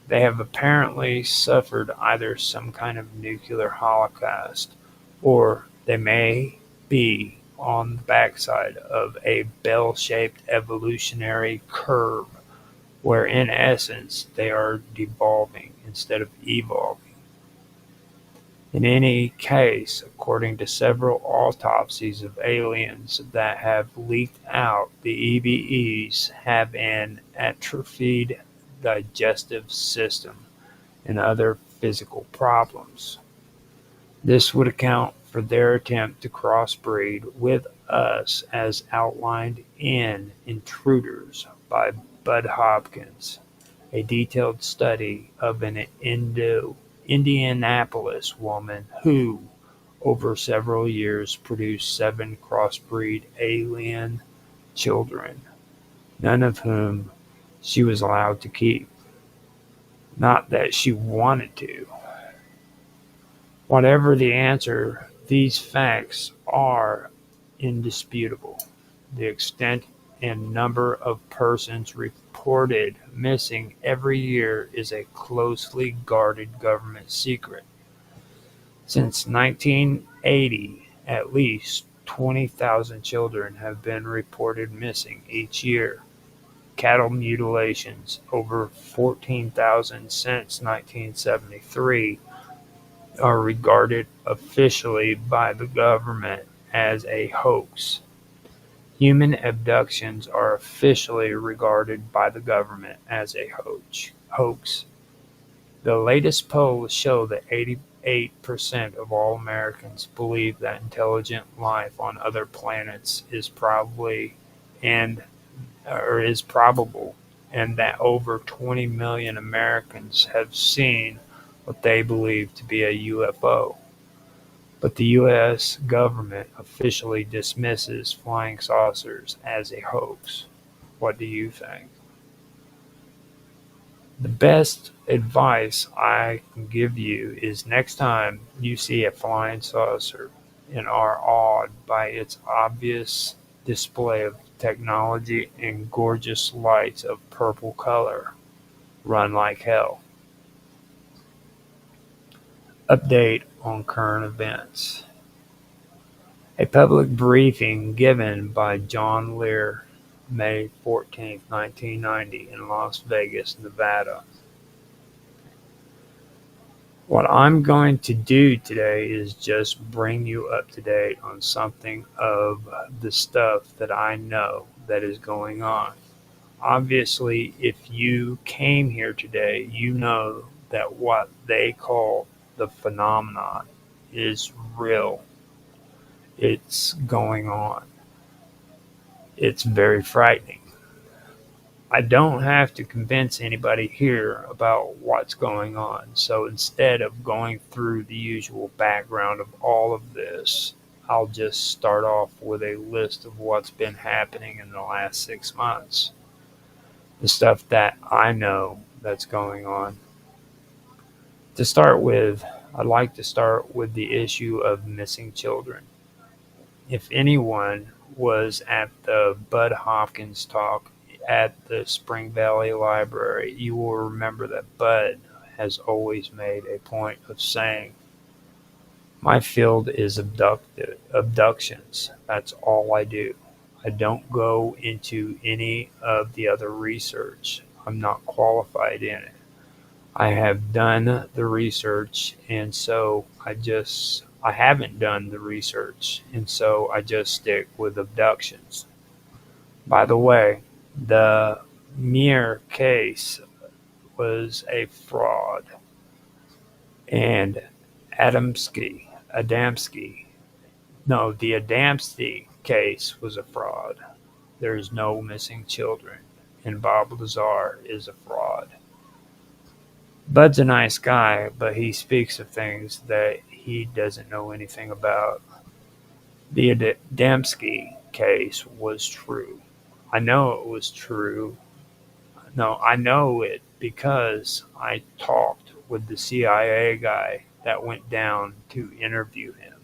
They have apparently suffered either some kind of nuclear holocaust, or they may be on the backside of a bell-shaped evolutionary curve where in essence they are devolving instead of evolving. In any case, according to several autopsies of aliens that have leaked out, the EBEs have an atrophied digestive system and other physical problems. This would account for their attempt to crossbreed with us as outlined in Intruders by Bud Hopkins, a detailed study of an Indianapolis woman who, over several years, produced 7 crossbreed alien children, none of whom she was allowed to keep. Not that she wanted to. Whatever the answer, these facts are indisputable. The extent and number of persons reported missing every year is a closely guarded government secret. Since 1980, at least 20,000 children have been reported missing each year. Cattle mutilations, over 14,000 since 1973, are regarded officially by the government as a hoax. Human abductions are officially regarded by the government as a hoax. The latest polls show that 88% of all Americans believe that intelligent life on other planets is probable, and that over 20 million Americans have seen what they believe to be a UFO. But the U.S. government officially dismisses flying saucers as a hoax. What do you think? The best advice I can give you is next time you see a flying saucer and are awed by its obvious display of technology and gorgeous lights of purple color, run like hell. Update on current events. A public briefing given by John Lear, May 14, 1990, in Las Vegas, Nevada. What I'm going to do today is just bring you up to date on something of the stuff that I know that is going on. Obviously, if you came here today, you know that what they call the phenomenon is real. It's going on. It's very frightening. I don't have to convince anybody here about what's going on. So instead of going through the usual background of all of this, I'll just start off with a list of what's been happening in the last 6 months. The stuff that I know that's going on. To start with, I'd like to start with the issue of missing children. If anyone was at the Bud Hopkins talk at the Spring Valley Library, you will remember that Bud has always made a point of saying, "My field is abductions. That's all I do. I don't go into any of the other research. I'm not qualified in it. I have done the research, and so I haven't done the research, and so I just stick with abductions." By the way, the Muir case was a fraud, and Adamski, no, the Adamski case was a fraud. There is no missing children, and Bob Lazar is a fraud. Bud's a nice guy, but he speaks of things that he doesn't know anything about. The Adamski case was true. I know it was true. No, I know it because I talked with the CIA guy that went down to interview him.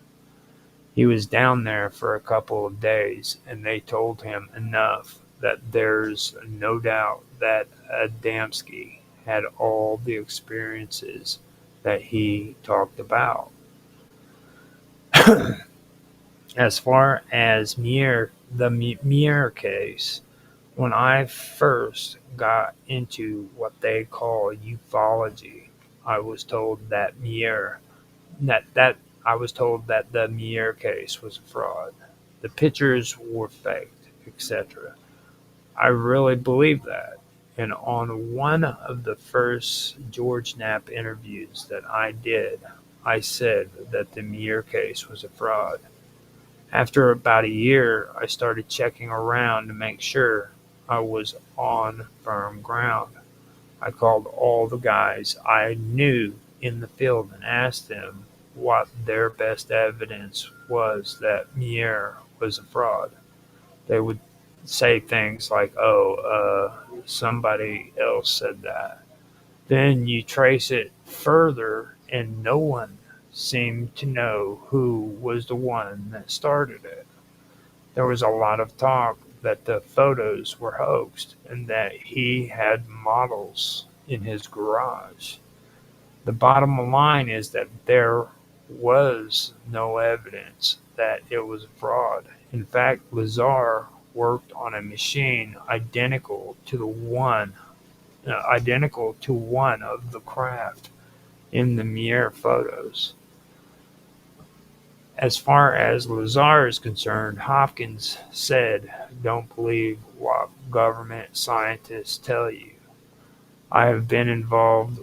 He was down there for a couple of days, and they told him enough that there's no doubt that Adamski had all the experiences that he talked about. As far as the Muir case, when I first got into what they call ufology, I was told that that I was told that the Muir case was a fraud. The pictures were faked, etc. I really believe that. And on one of the first George Knapp interviews that I did, I said that the Muir case was a fraud. After about a year, I started checking around to make sure I was on firm ground. I called all the guys I knew in the field and asked them what their best evidence was that Muir was a fraud. They would say things like, somebody else said that. Then you trace it further, and no one seemed to know who was the one that started it. There was a lot of talk that the photos were hoaxed and that he had models in his garage. The bottom line is that there was no evidence that it was a fraud. In fact, Lazar worked on a machine identical to one of the craft in the Muir photos. As far as Lazar is concerned, Hopkins said, "Don't believe what government scientists tell you." I have been involved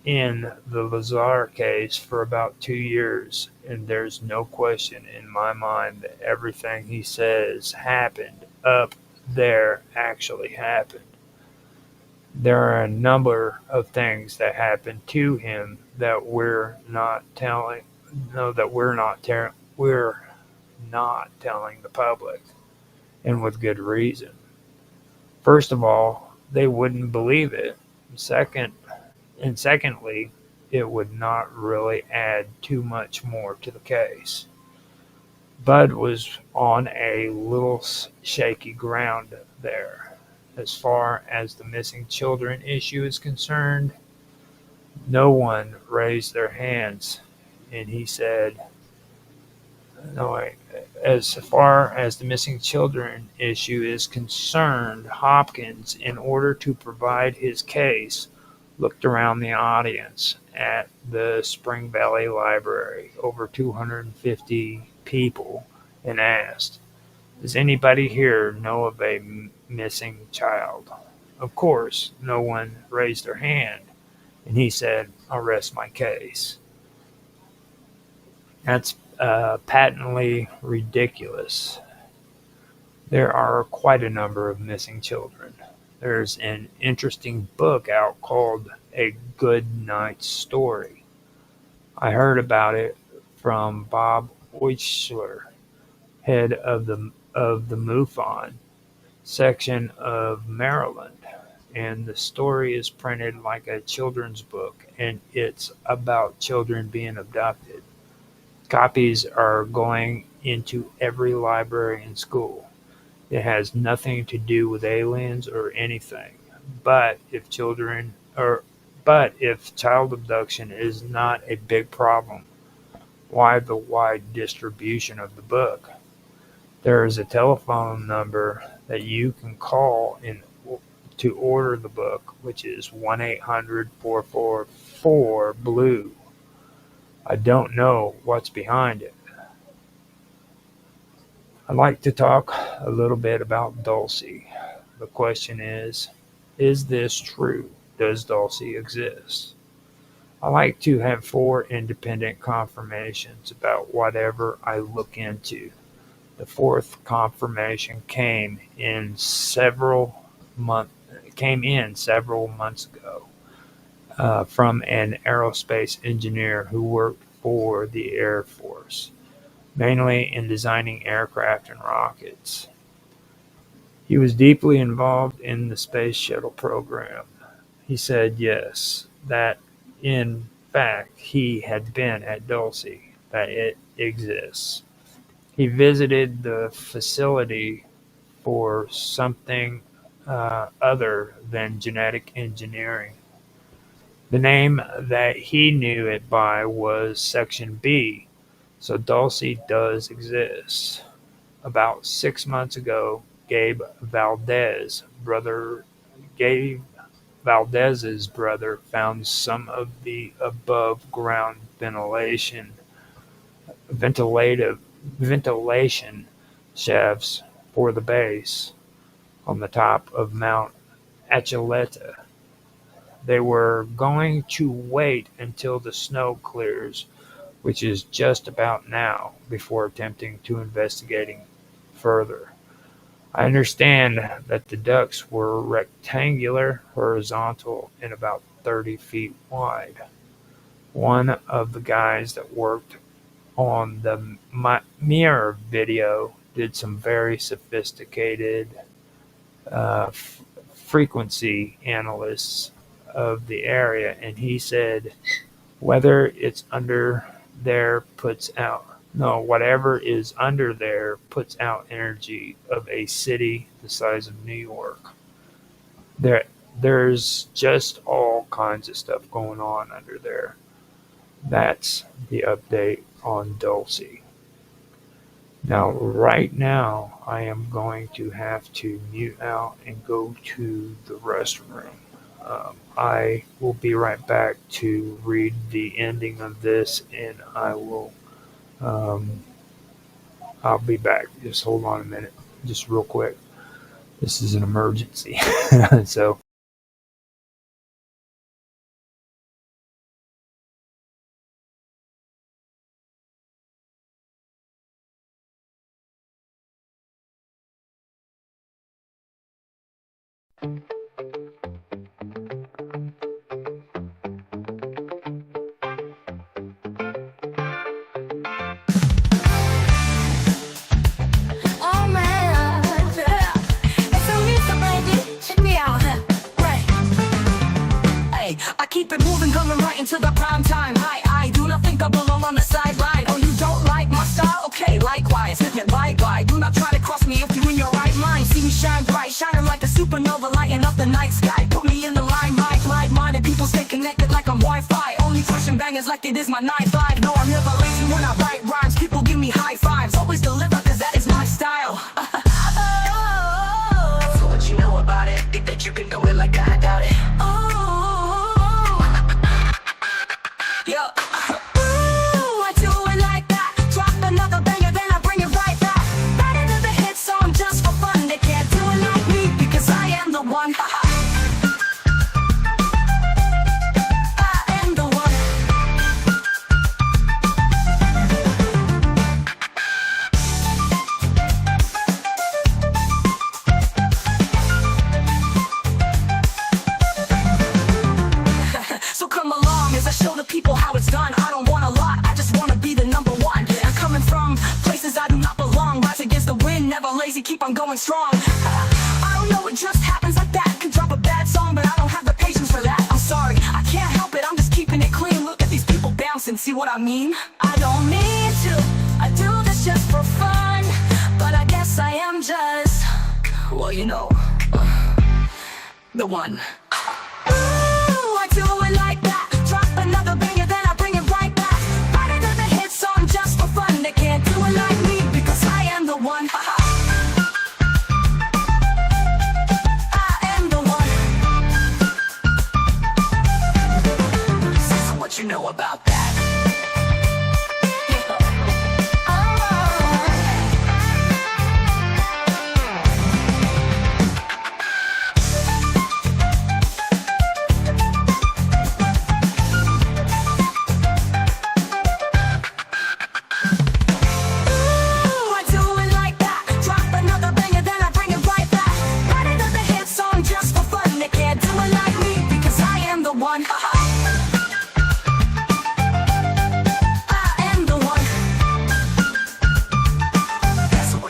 in the Lazar case for about 2 years, and there's no question in my mind that everything he says happened up there actually happened. There are a number of things that happened to him that we're not telling no that we're not telling the public, and with good reason. First of all, they wouldn't believe it. Secondly, it would not really add too much more to the case. Bud was on a little shaky ground there. As far as the missing children issue is concerned, no one raised their hands, and he said, no, as far as the missing children issue is concerned, Hopkins, in order to provide his case, looked around the audience at the Spring Valley Library, over 250 people, and asked, "Does anybody here know of a missing child?" Of course, no one raised their hand, and he said, "I'll rest my case." That's patently ridiculous. There are quite a number of missing children. There's an interesting book out called A Good Night's Story. I heard about it from Bob Oichler, head of the MUFON section of Maryland, and the story is printed like a children's book, and it's about children being adopted. Copies are going into every library and school. It has nothing to do with aliens or anything. But if children or but if child abduction is not a big problem, why the wide distribution of the book? There is a telephone number that you can call in to order the book, which is 1-800-444-BLUE. I don't know what's behind it. I'd like to talk a little bit about Dulcie. The question is this true? Does Dulcie exist? I like to have 4 independent confirmations about whatever I look into. The 4th confirmation came in several months ago from an aerospace engineer who worked for the Air Force, mainly in designing aircraft and rockets. He was deeply involved in the space shuttle program. He said yes, that in fact he had been at Dulcie, that it exists. He visited the facility for something other than genetic engineering. The name that he knew it by was Section B, so Dulcie does exist. About 6 months ago, Gabe Valdez's brother found some of the above ground ventilation shafts for the base on the top of Mount Acheleta. They were going to wait until the snow clears, which is just about now, before attempting to investigating further. I understand that the ducts were rectangular, horizontal, and about 30 feet wide. One of the guys that worked on the mirror video did some very sophisticated frequency analysis of the area, and he said whatever is under there puts out energy of a city the size of New York. There's just all kinds of stuff going on under there. That's the update on Dulcie. Now, right now, I am going to have to mute out and go to the restroom. I will be right back to read the ending of this, and I'll be back. Just hold on a minute, just real quick. This is an emergency. So. Oh man, yeah. It's a music, baby. Check me out, huh? Right. Hey, I keep it moving, coming right into the prime time. I do not think I belong on the sideline. Oh, you don't like my style? Okay, likewise. Hit me bye. Do not try to cross me if you're in your right mind. See me shine bright, shining like a supernova, lighting up the night sky. Put me in the limelight, like-minded people stay connected like I'm Wi-Fi. Only pushing bangers like it is my 9-5. No, I'm never lazy when I write rhymes. People give me high fives. Always deliver, cause that is my style. So what you know about it? Think that you can do it like I doubt it. Yeah. I do it like that. Drop another banger, then I bring it right back. Right into the hit song just for fun. They can't do it like me because I am the one. I am the one. So come along as I show the people how it's done. I don't want a lot, I just want to be the number one. I'm coming from places I do not belong. Rise against the wind, never lazy, keep on going strong. I don't know, it just happens like that. Can drop a bad song See what I mean? I don't mean to, I do this just for fun, but I guess I am just, well, you know, the one. Ooh, I do it like that. Drop another banger, then I bring it right back. Write another hit song just for fun. They can't do it like me because I am the one. I am the one. So what you know about that?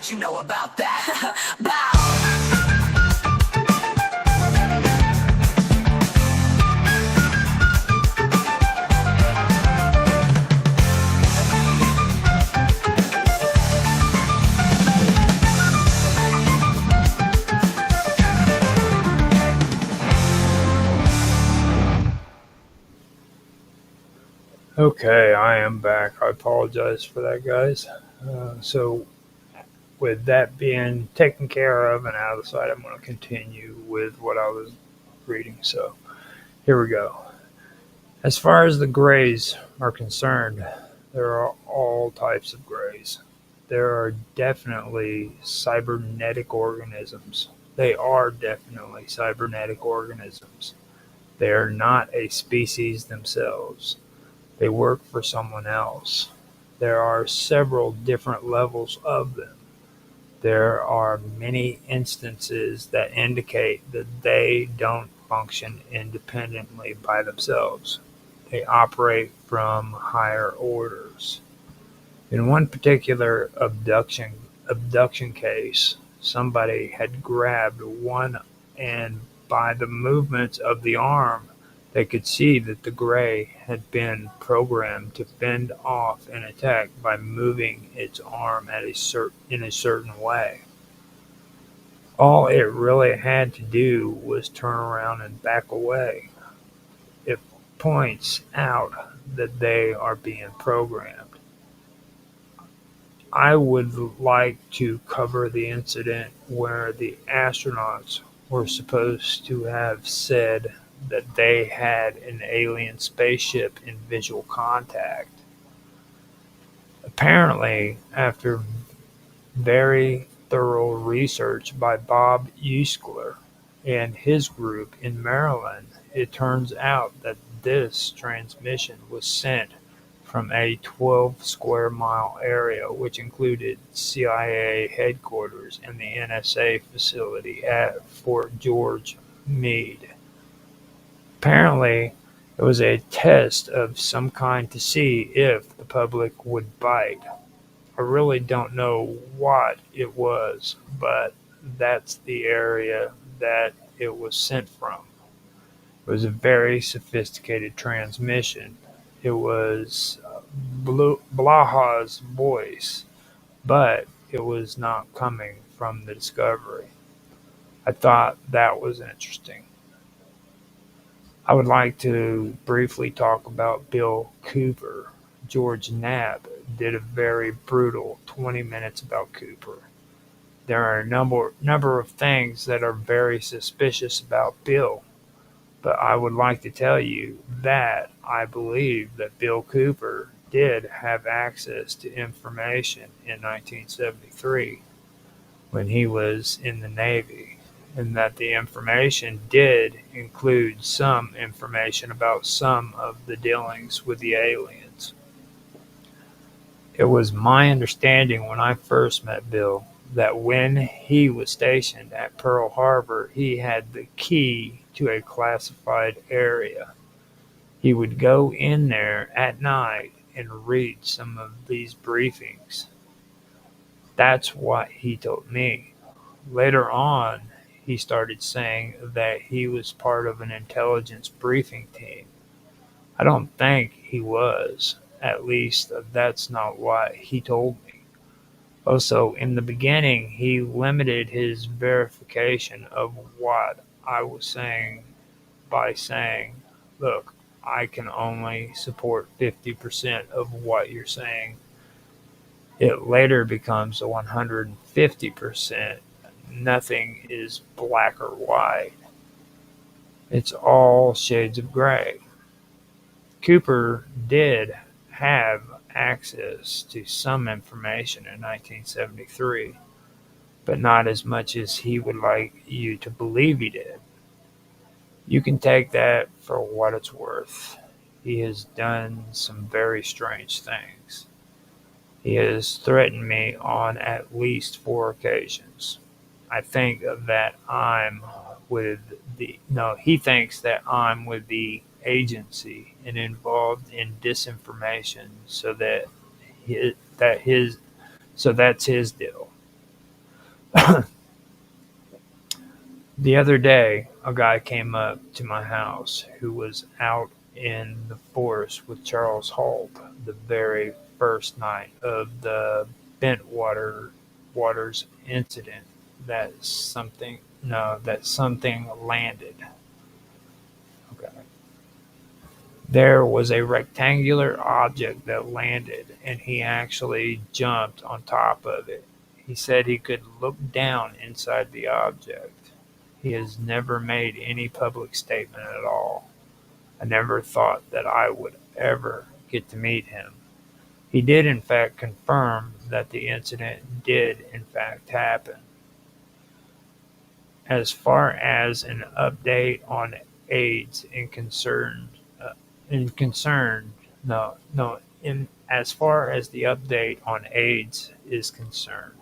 You know about that. Bow. Okay, I am back. I apologize for that, guys. So, with that being taken care of and out of the sight, I'm going to continue with what I was reading. So, here we go. As far as the grays are concerned, there are all types of grays. There are definitely cybernetic organisms. They are definitely cybernetic organisms. They are not a species themselves. They work for someone else. There are several different levels of them. There are many instances that indicate that they don't function independently by themselves. They operate from higher orders. In one particular abduction case, somebody had grabbed one, and by the movements of the arm, they could see that the gray had been programmed to fend off an attack by moving its arm in a certain way. All it really had to do was turn around and back away. It points out that they are being programmed. I would like to cover the incident where the astronauts were supposed to have said that they had an alien spaceship in visual contact. Apparently, after very thorough research by Bob Euskler and his group in Maryland, it turns out that this transmission was sent from a 12 square mile area, which included CIA headquarters and the NSA facility at Fort George Meade. Apparently, it was a test of some kind to see if the public would bite. I really don't know what it was, but that's the area that it was sent from. It was a very sophisticated transmission. It was Blaha's voice, but it was not coming from the Discovery. I thought that was interesting. I would like to briefly talk about Bill Cooper. George Knapp did a very brutal 20 minutes about Cooper. There are a number of things that are very suspicious about Bill, but I would like to tell you that I believe that Bill Cooper did have access to information in 1973 when he was in the Navy, and that the information did include some information about some of the dealings with the aliens. It was my understanding when I first met Bill that when he was stationed at Pearl Harbor, he had the key to a classified area. He would go in there at night and read some of these briefings. That's what he told me. Later on, he started saying that he was part of an intelligence briefing team. I don't think he was. At least that's not what he told me. Also, in the beginning, he limited his verification of what I was saying by saying, look, I can only support 50% of what you're saying. It later becomes a 150%. Nothing is black or white. It's all shades of gray. Cooper did have access to some information in 1973, but not as much as he would like you to believe he did. You can take that for what it's worth. He has done some very strange things. He has threatened me on at least 4 occasions. I think that I'm with the no, he thinks that I'm with the agency and involved in disinformation so that's his deal. The other day, a guy came up to my house who was out in the forest with Charles Holt the very first night of the Bentwaters incident that something landed. Okay. There was a rectangular object that landed, and he actually jumped on top of it. He said he could look down inside the object. He has never made any public statement at all. I never thought that I would ever get to meet him. He did in fact confirm that the incident did in fact happen. As far as an update on AIDS uh, in concerned, no, no, in as far as the update on AIDS is concerned,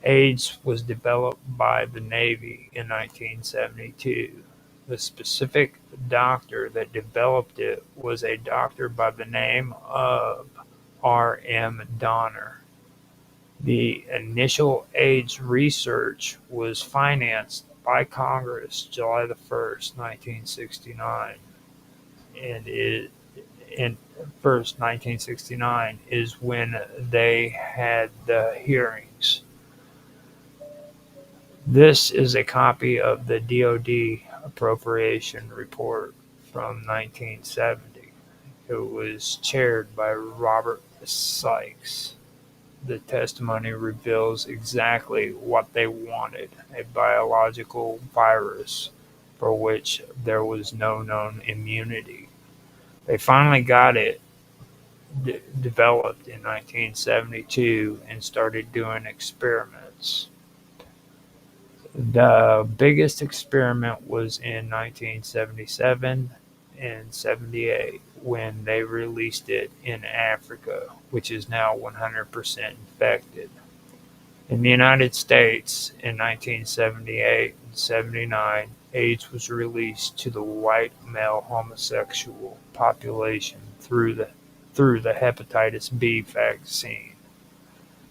AIDS was developed by the Navy in 1972. The specific doctor that developed it was a doctor by the name of R.M. Donner. The initial AIDS research was financed by Congress July the 1st, 1969, and it in first 1969 is when they had the hearings. This is a copy of the DoD appropriation report from 1970. It was chaired by Robert Sykes. The testimony reveals exactly what they wanted: a biological virus for which there was no known immunity. They finally got it developed in 1972 and started doing experiments. The biggest experiment was in 1977 and 78 when they released it in Africa, which is now 100% infected. In the United States in 1978 and 79, AIDS was released to the white male homosexual population through the hepatitis B vaccine.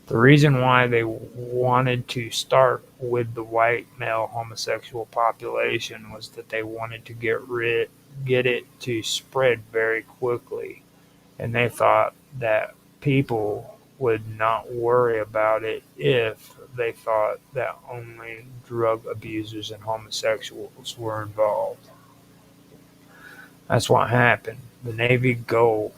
The reason why they wanted to start with the white male homosexual population was that they wanted to get it to spread very quickly, and they thought that people would not worry about it if they thought that only drug abusers and homosexuals were involved. That's what happened. The Navy goal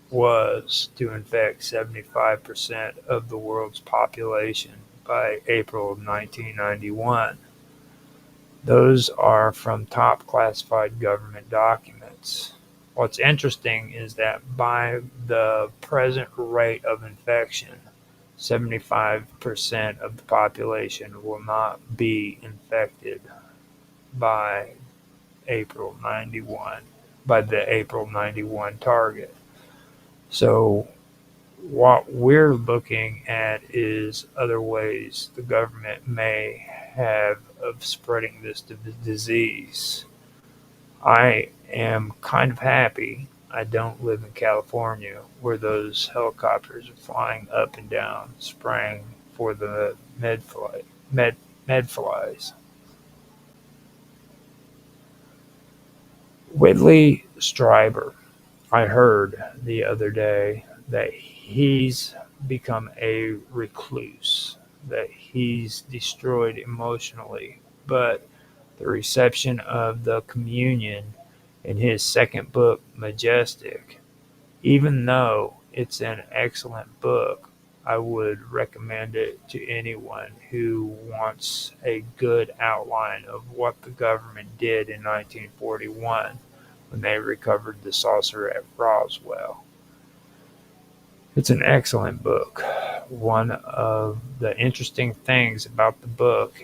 was to infect 75% of the world's population by April of 1991. Those are from top classified government documents. What's interesting is that by the present rate of infection, 75% of the population will not be infected by April 91, by the April 91 target. So what we're looking at is other ways the government may have of spreading this disease. I am kind of happy I don't live in California where those helicopters are flying up and down spraying for the med flies. Whitley Strieber. I heard the other day that he's become a recluse, that he's destroyed emotionally, but the reception of the communion in his second book, Majestic, even though it's an excellent book, I would recommend it to anyone who wants a good outline of what the government did in 1941 when they recovered the saucer at Roswell. It's an excellent book. One of the interesting things about the book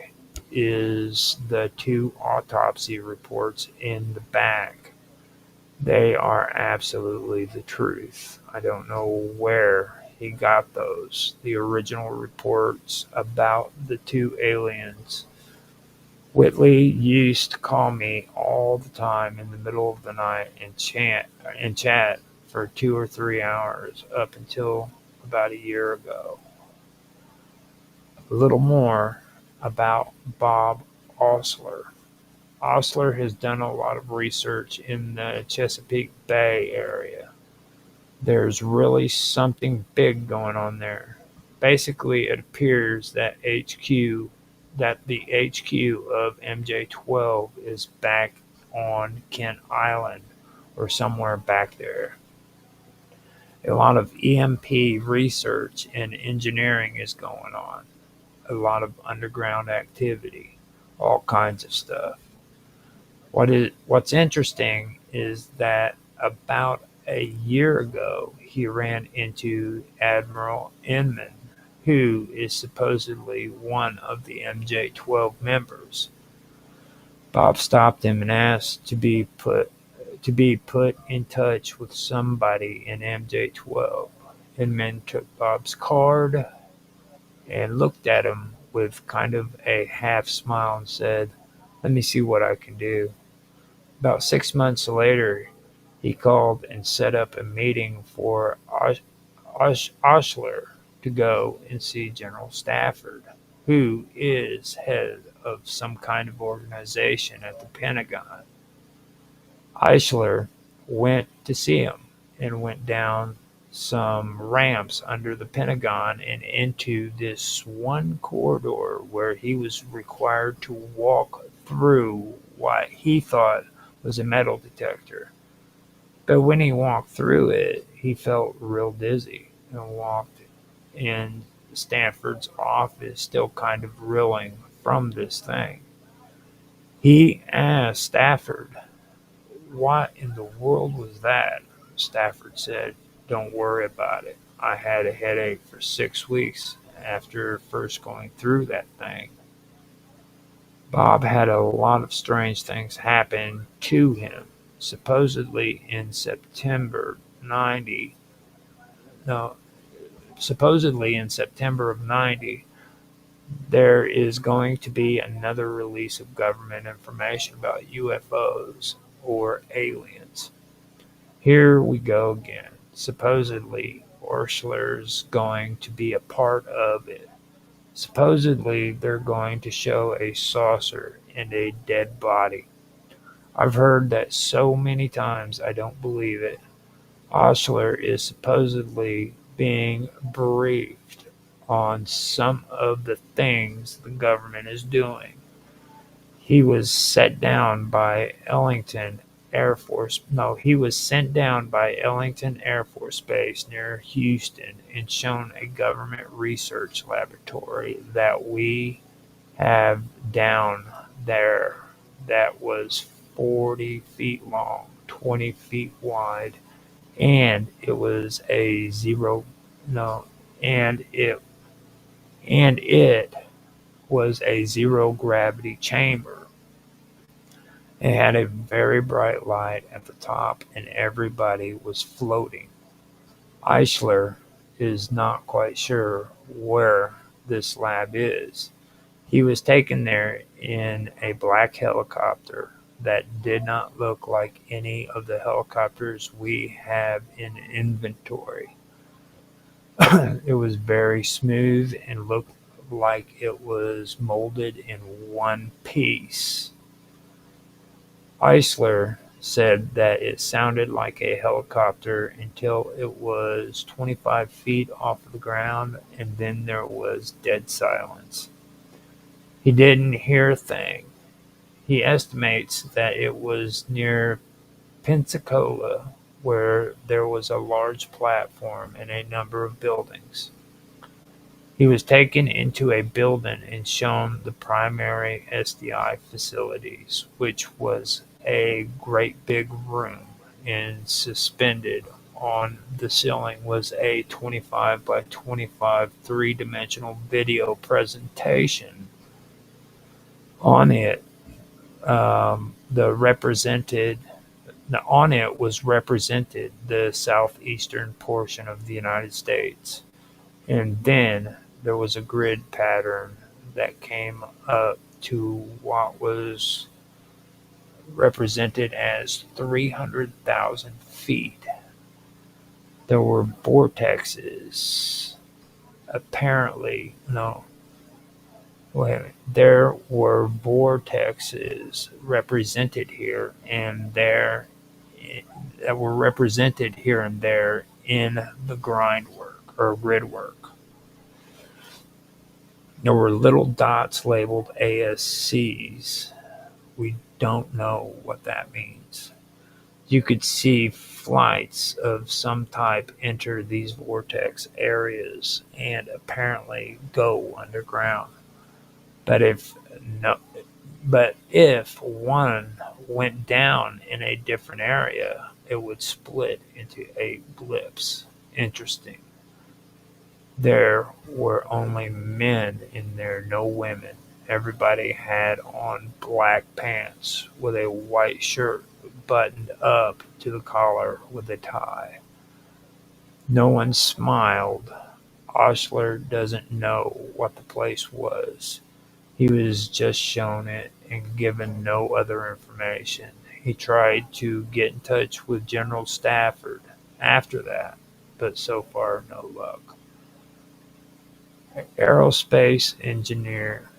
is the two autopsy reports in the back. They are absolutely the truth. I don't know where he got those. The original reports about the two aliens. Whitley used to call me all the time in the middle of the night and chat for 2 or 3 hours up until about a year ago. A little more about Bob Osler. Osler has done a lot of research in the Chesapeake Bay area. There's really something big going on there. Basically, it appears that the HQ of MJ12 is back on Kent Island or somewhere back there. A lot of EMP research and engineering is going on. A lot of underground activity, all kinds of stuff. What's interesting is that about a year ago he ran into Admiral Inman, who is supposedly one of the MJ12 members. Bob stopped him and asked to be put in touch with somebody in MJ12. Inman took Bob's card and looked at him with kind of a half smile and said, "Let me see what I can do." About 6 months later, he called and set up a meeting for Oshler to go and see General Stafford, who is head of some kind of organization at the Pentagon. Eichler went to see him and went down some ramps under the Pentagon and into this one corridor where he was required to walk through what he thought was a metal detector. But when he walked through it, he felt real dizzy and walked in Stanford's office, still kind of reeling from this thing. He asked Stafford, "What in the world was that?" Stafford said, "Don't worry about it. I had a headache for 6 weeks after first going through that thing." Bob had a lot of strange things happen to him. Supposedly in September 90, no, supposedly in September of 90, there is going to be another release of government information about UFOs or aliens. Here we go again. Supposedly, Orschler's going to be a part of it. Supposedly, they're going to show a saucer and a dead body. I've heard that so many times I don't believe it. Osler is supposedly being briefed on some of the things the government is doing. He was set down by Ellington Air Force. No, he was sent down by Ellington Air Force Base near Houston and shown a government research laboratory that we have down there that was 40 feet long, 20 feet wide, and it was a zero no and it was a zero gravity chamber. It had a very bright light at the top and everybody was floating. Eichler is not quite sure where this lab is. He was taken there in a black helicopter that did not look like any of the helicopters we have in inventory. It was very smooth and looked like it was molded in one piece. Eisler said that it sounded like a helicopter until it was 25 feet off the ground, and then there was dead silence. He didn't hear a thing. He estimates that it was near Pensacola, where there was a large platform and a number of buildings. He was taken into a building and shown the primary SDI facilities, which was a great big room, and suspended on the ceiling was a 25 by 25 three-dimensional video presentation. On it, the represented on it was represented the southeastern portion of the United States. And then there was a grid pattern that came up to what was represented as 300,000 feet. There were vortexes. Apparently, no, wait a minute. There were vortexes represented here and there that were represented here and there in the grind work or grid work. There were little dots labeled ASCs. We don't know what that means. You could see flights of some type enter these vortex areas and apparently go underground. But if no, but if one went down in a different area, it would split into 8 blips. Interesting. There were only men in there, no women. Everybody had on black pants with a white shirt buttoned up to the collar with a tie. No one smiled. Osler doesn't know what the place was. He was just shown it and given no other information. He tried to get in touch with General Stafford after that, but so far no luck. The aerospace engineer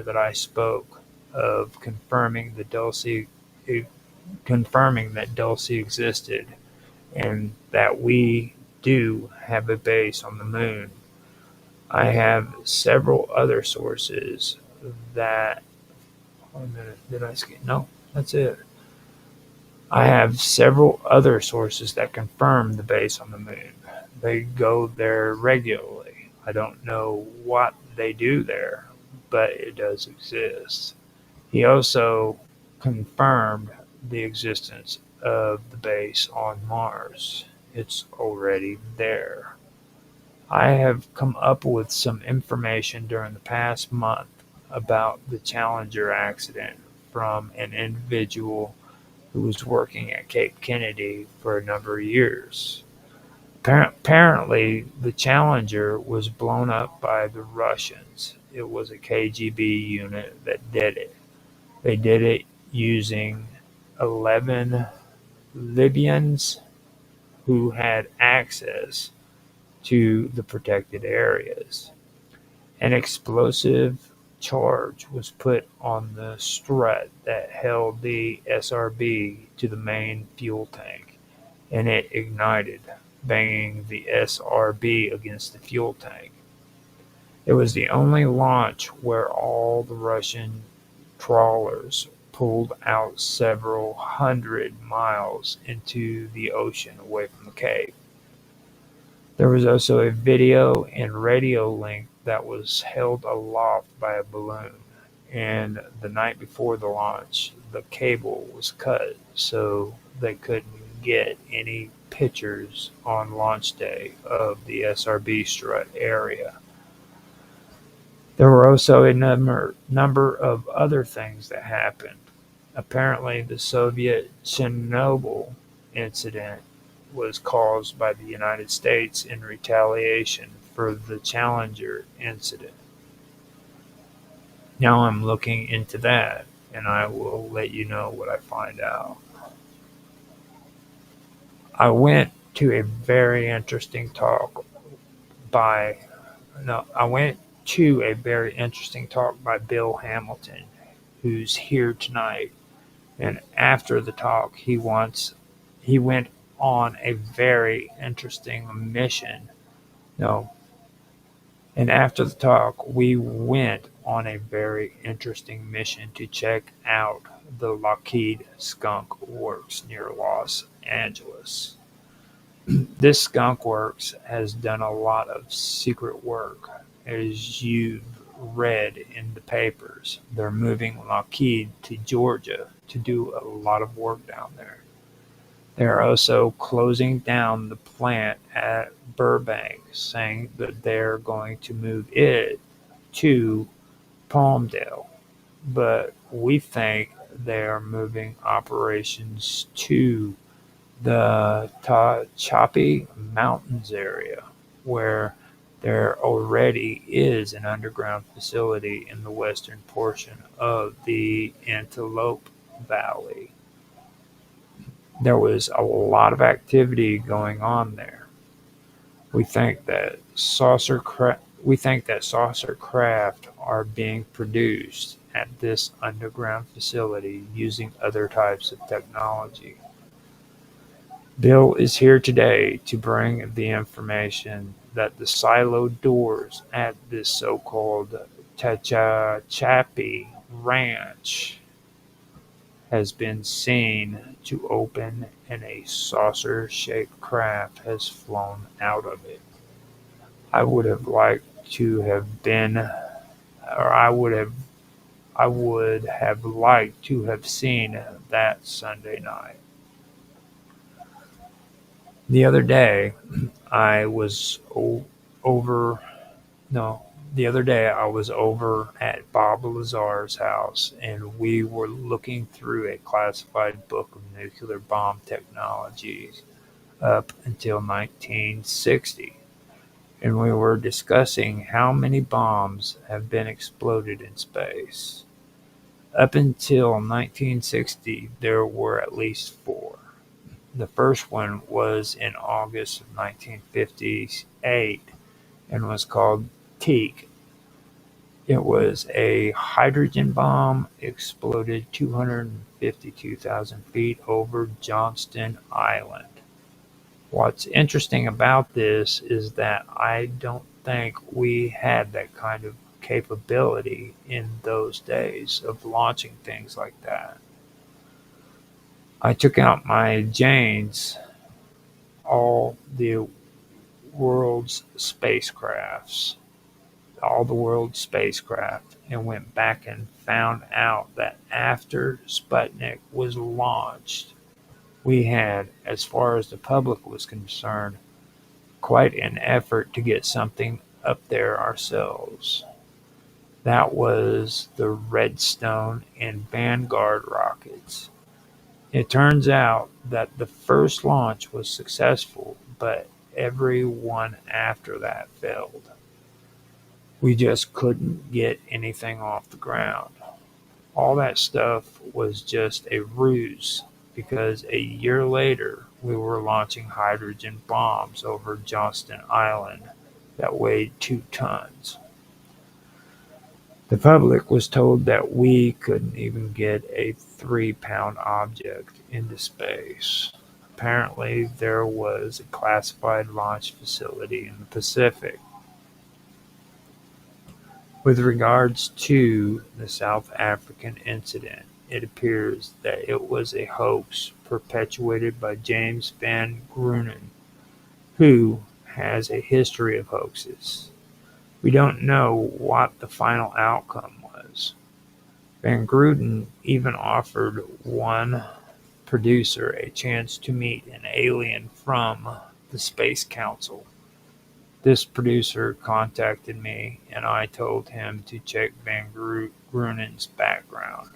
that I spoke of confirming that Dulcie existed and that we do have a base on the moon. I have several other sources that. One minute, did I skip? No, that's it. I have several other sources that confirm the base on the moon. They go there regularly. I don't know what they do there, but it does exist. He also confirmed the existence of the base on Mars. It's already there. I have come up with some information during the past month about the Challenger accident from an individual who was working at Cape Kennedy for a number of years. Apparently, the Challenger was blown up by the Russians. It was a KGB unit that did it. They did it using 11 Libyans who had access to the protected areas. An explosive charge was put on the strut that held the SRB to the main fuel tank, and it ignited, banging the SRB against the fuel tank. It was the only launch where all the Russian trawlers pulled out several hundred miles into the ocean away from the Cape. There was also a video and radio link that was held aloft by a balloon, and the night before the launch, the cable was cut so they couldn't get any pictures on launch day of the SRB strut area. There were also a number of other things that happened. Apparently, the Soviet Chernobyl incident was caused by the United States in retaliation for the Challenger incident. Now I'm looking into that, and I will let you know what I find out. I went to a very interesting talk by Bill Hamilton, who's here tonight. And after the talk, he went on a very interesting mission. No, and after the talk, we went on a very interesting mission to check out the Lockheed Skunk Works near Los Angeles. This skunk works has done a lot of secret work, as you've read in the papers. They're moving Lockheed to Georgia to do a lot of work down there. They're also closing down the plant at Burbank, saying that they're going to move it to Palmdale. But we think they're moving operations to the Tehachapi Mountains area, where there already is an underground facility in the western portion of the Antelope Valley. There was a lot of activity going on there. We think that saucer craft are being produced at this underground facility using other types of technology. Bill is here today to bring the information that the siloed doors at this so-called Tehachapi Ranch has been seen to open and a saucer-shaped craft has flown out of it. I would have liked to have been, or I would have liked to have seen that Sunday night. The other day, I was over, no, the other day I was over at Bob Lazar's house and we were looking through a classified book of nuclear bomb technologies up until 1960. And we were discussing how many bombs have been exploded in space. Up until 1960, there were at least four. The first one was in August of 1958 and was called Teak. It was a hydrogen bomb, exploded 252,000 feet over Johnston Island. What's interesting about this is that I don't think we had that kind of capability in those days of launching things like that. I took out my Janes, all the world's spacecrafts, all the world's spacecraft, and went back and found out that after Sputnik was launched, we had, as far as the public was concerned, quite an effort to get something up there ourselves. That was the Redstone and Vanguard rockets. It turns out that the first launch was successful, but every one after that failed. We just couldn't get anything off the ground. All that stuff was just a ruse because a year later we were launching hydrogen bombs over Johnston Island that weighed 2 tons. The public was told that we couldn't even get a 3-pound object into space. Apparently, there was a classified launch facility in the Pacific. With regards to the South African incident, it appears that it was a hoax perpetuated by James Van Grunen, who has a history of hoaxes. We don't know what the final outcome was. Van Gruden even offered one producer a chance to meet an alien from the Space Council. This producer contacted me and I told him to check Van Grunen's background.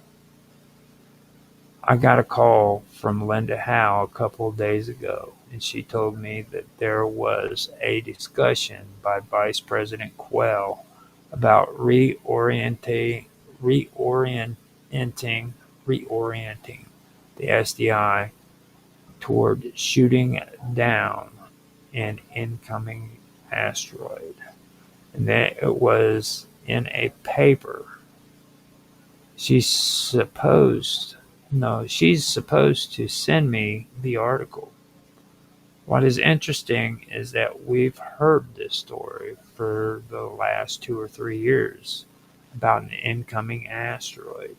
I got a call from Linda Howe a couple of days ago, and she told me that there was a discussion by Vice President Quell about reorienting the SDI toward shooting down an incoming asteroid. And that it was in a paper. She supposed No, she's supposed to send me the article. What is interesting is that we've heard this story for the last 2 or 3 years about an incoming asteroid.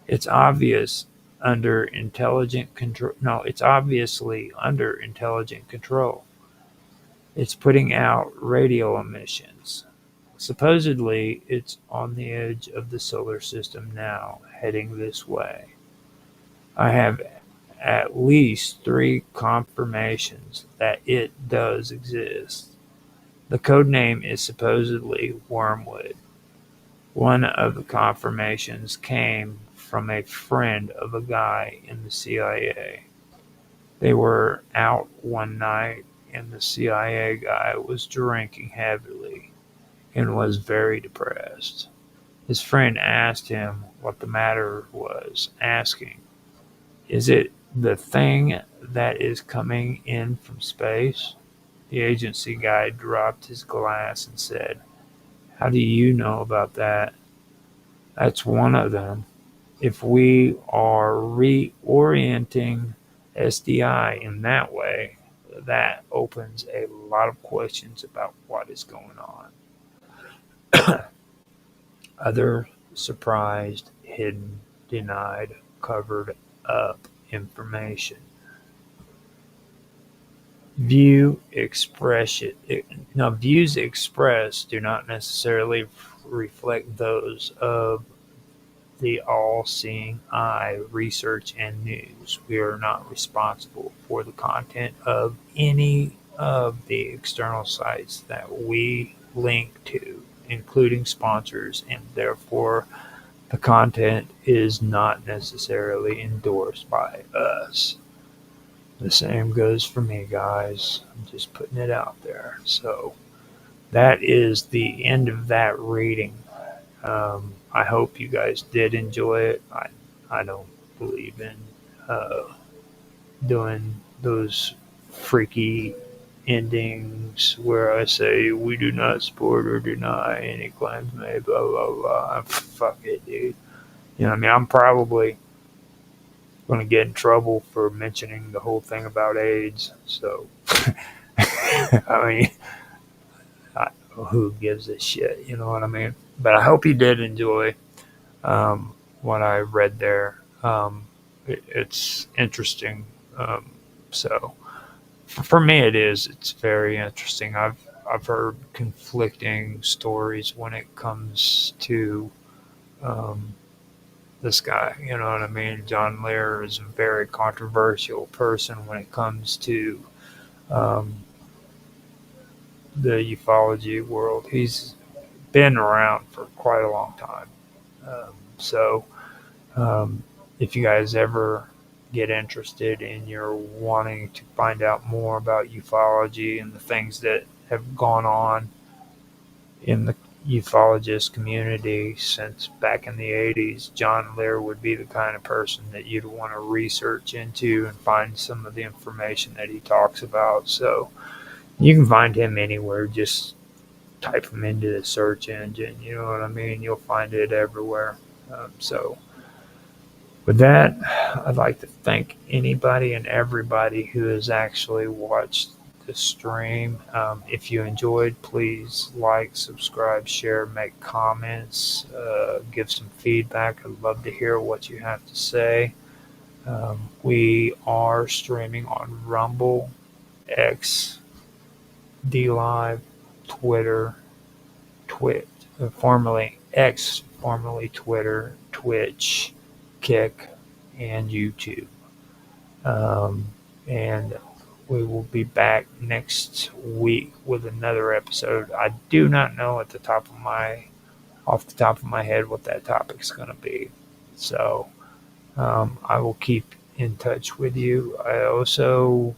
It's obvious under intelligent control. No, it's obviously under intelligent control. It's putting out radio emissions. Supposedly, it's on the edge of the solar system now, heading this way. I have at least three confirmations that it does exist. The code name is supposedly Wormwood. One of the confirmations came from a friend of a guy in the CIA. They were out one night and the CIA guy was drinking heavily and was very depressed. His friend asked him what the matter was, asking, "Is it the thing that is coming in from space?" The agency guy dropped his glass and said, "How do you know about that?" "That's one of them. If we are reorienting SDI in that way, that opens a lot of questions about what is going on." Other surprised, hidden, denied, covered up information. Views expressed do not necessarily reflect those of the all-seeing eye, research, and news. We are not responsible for the content of any of the external sites that we link to, including sponsors, and therefore the content is not necessarily endorsed by us. The same goes for me, guys. I'm just putting it out there. So that is the end of that reading. I hope you guys did enjoy it. I don't believe in doing those freaky endings where I say we do not support or deny any claims made, blah blah blah. Fuck it, dude. You know what I mean? I'm probably going to get in trouble for mentioning the whole thing about AIDS. So, I mean, who gives a shit? You know what I mean? But I hope you did enjoy what I read there. It's interesting. So for me, it is. It's very interesting. I've heard conflicting stories when it comes to um, this guy. You know what I mean? John Lear is a very controversial person when it comes to um, the ufology world. He's been around for quite a long time. So if you guys ever get interested and you're wanting to find out more about ufology and the things that have gone on in the ufologist community since back in the 80s, John Lear would be the kind of person that you'd want to research into and find some of the information that he talks about. So you can find him anywhere. Just type him into the search engine. You know what I mean? You'll find it everywhere. So with that, I'd like to thank anybody and everybody who has actually watched the stream. If you enjoyed, please like, subscribe, share, make comments, give some feedback. I'd love to hear what you have to say. We are streaming on Rumble, X, DLive, Twitter, Twitch, formerly X, formerly Twitter, Twitch, Kick, and YouTube. And we will be back next week with another episode. I do not know off the top of my head what that topic's going to be. So I will keep in touch with you. I also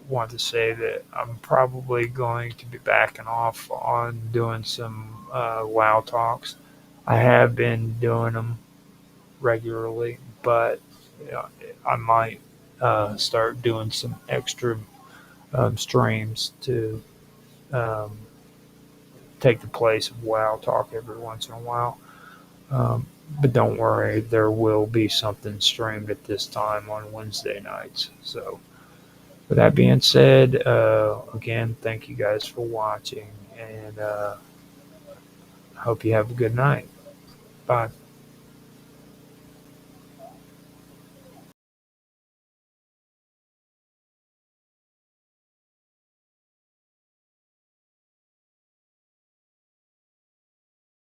want to say that I'm probably going to be backing off on doing some WOW talks. I have been doing them regularly, but I might start doing some extra streams to um, take the place of WOW talk every once in a while. Um, but don't worry, there will be something streamed at this time on Wednesday nights. So, with that being said, again, thank you guys for watching, and hope you have a good night. Bye.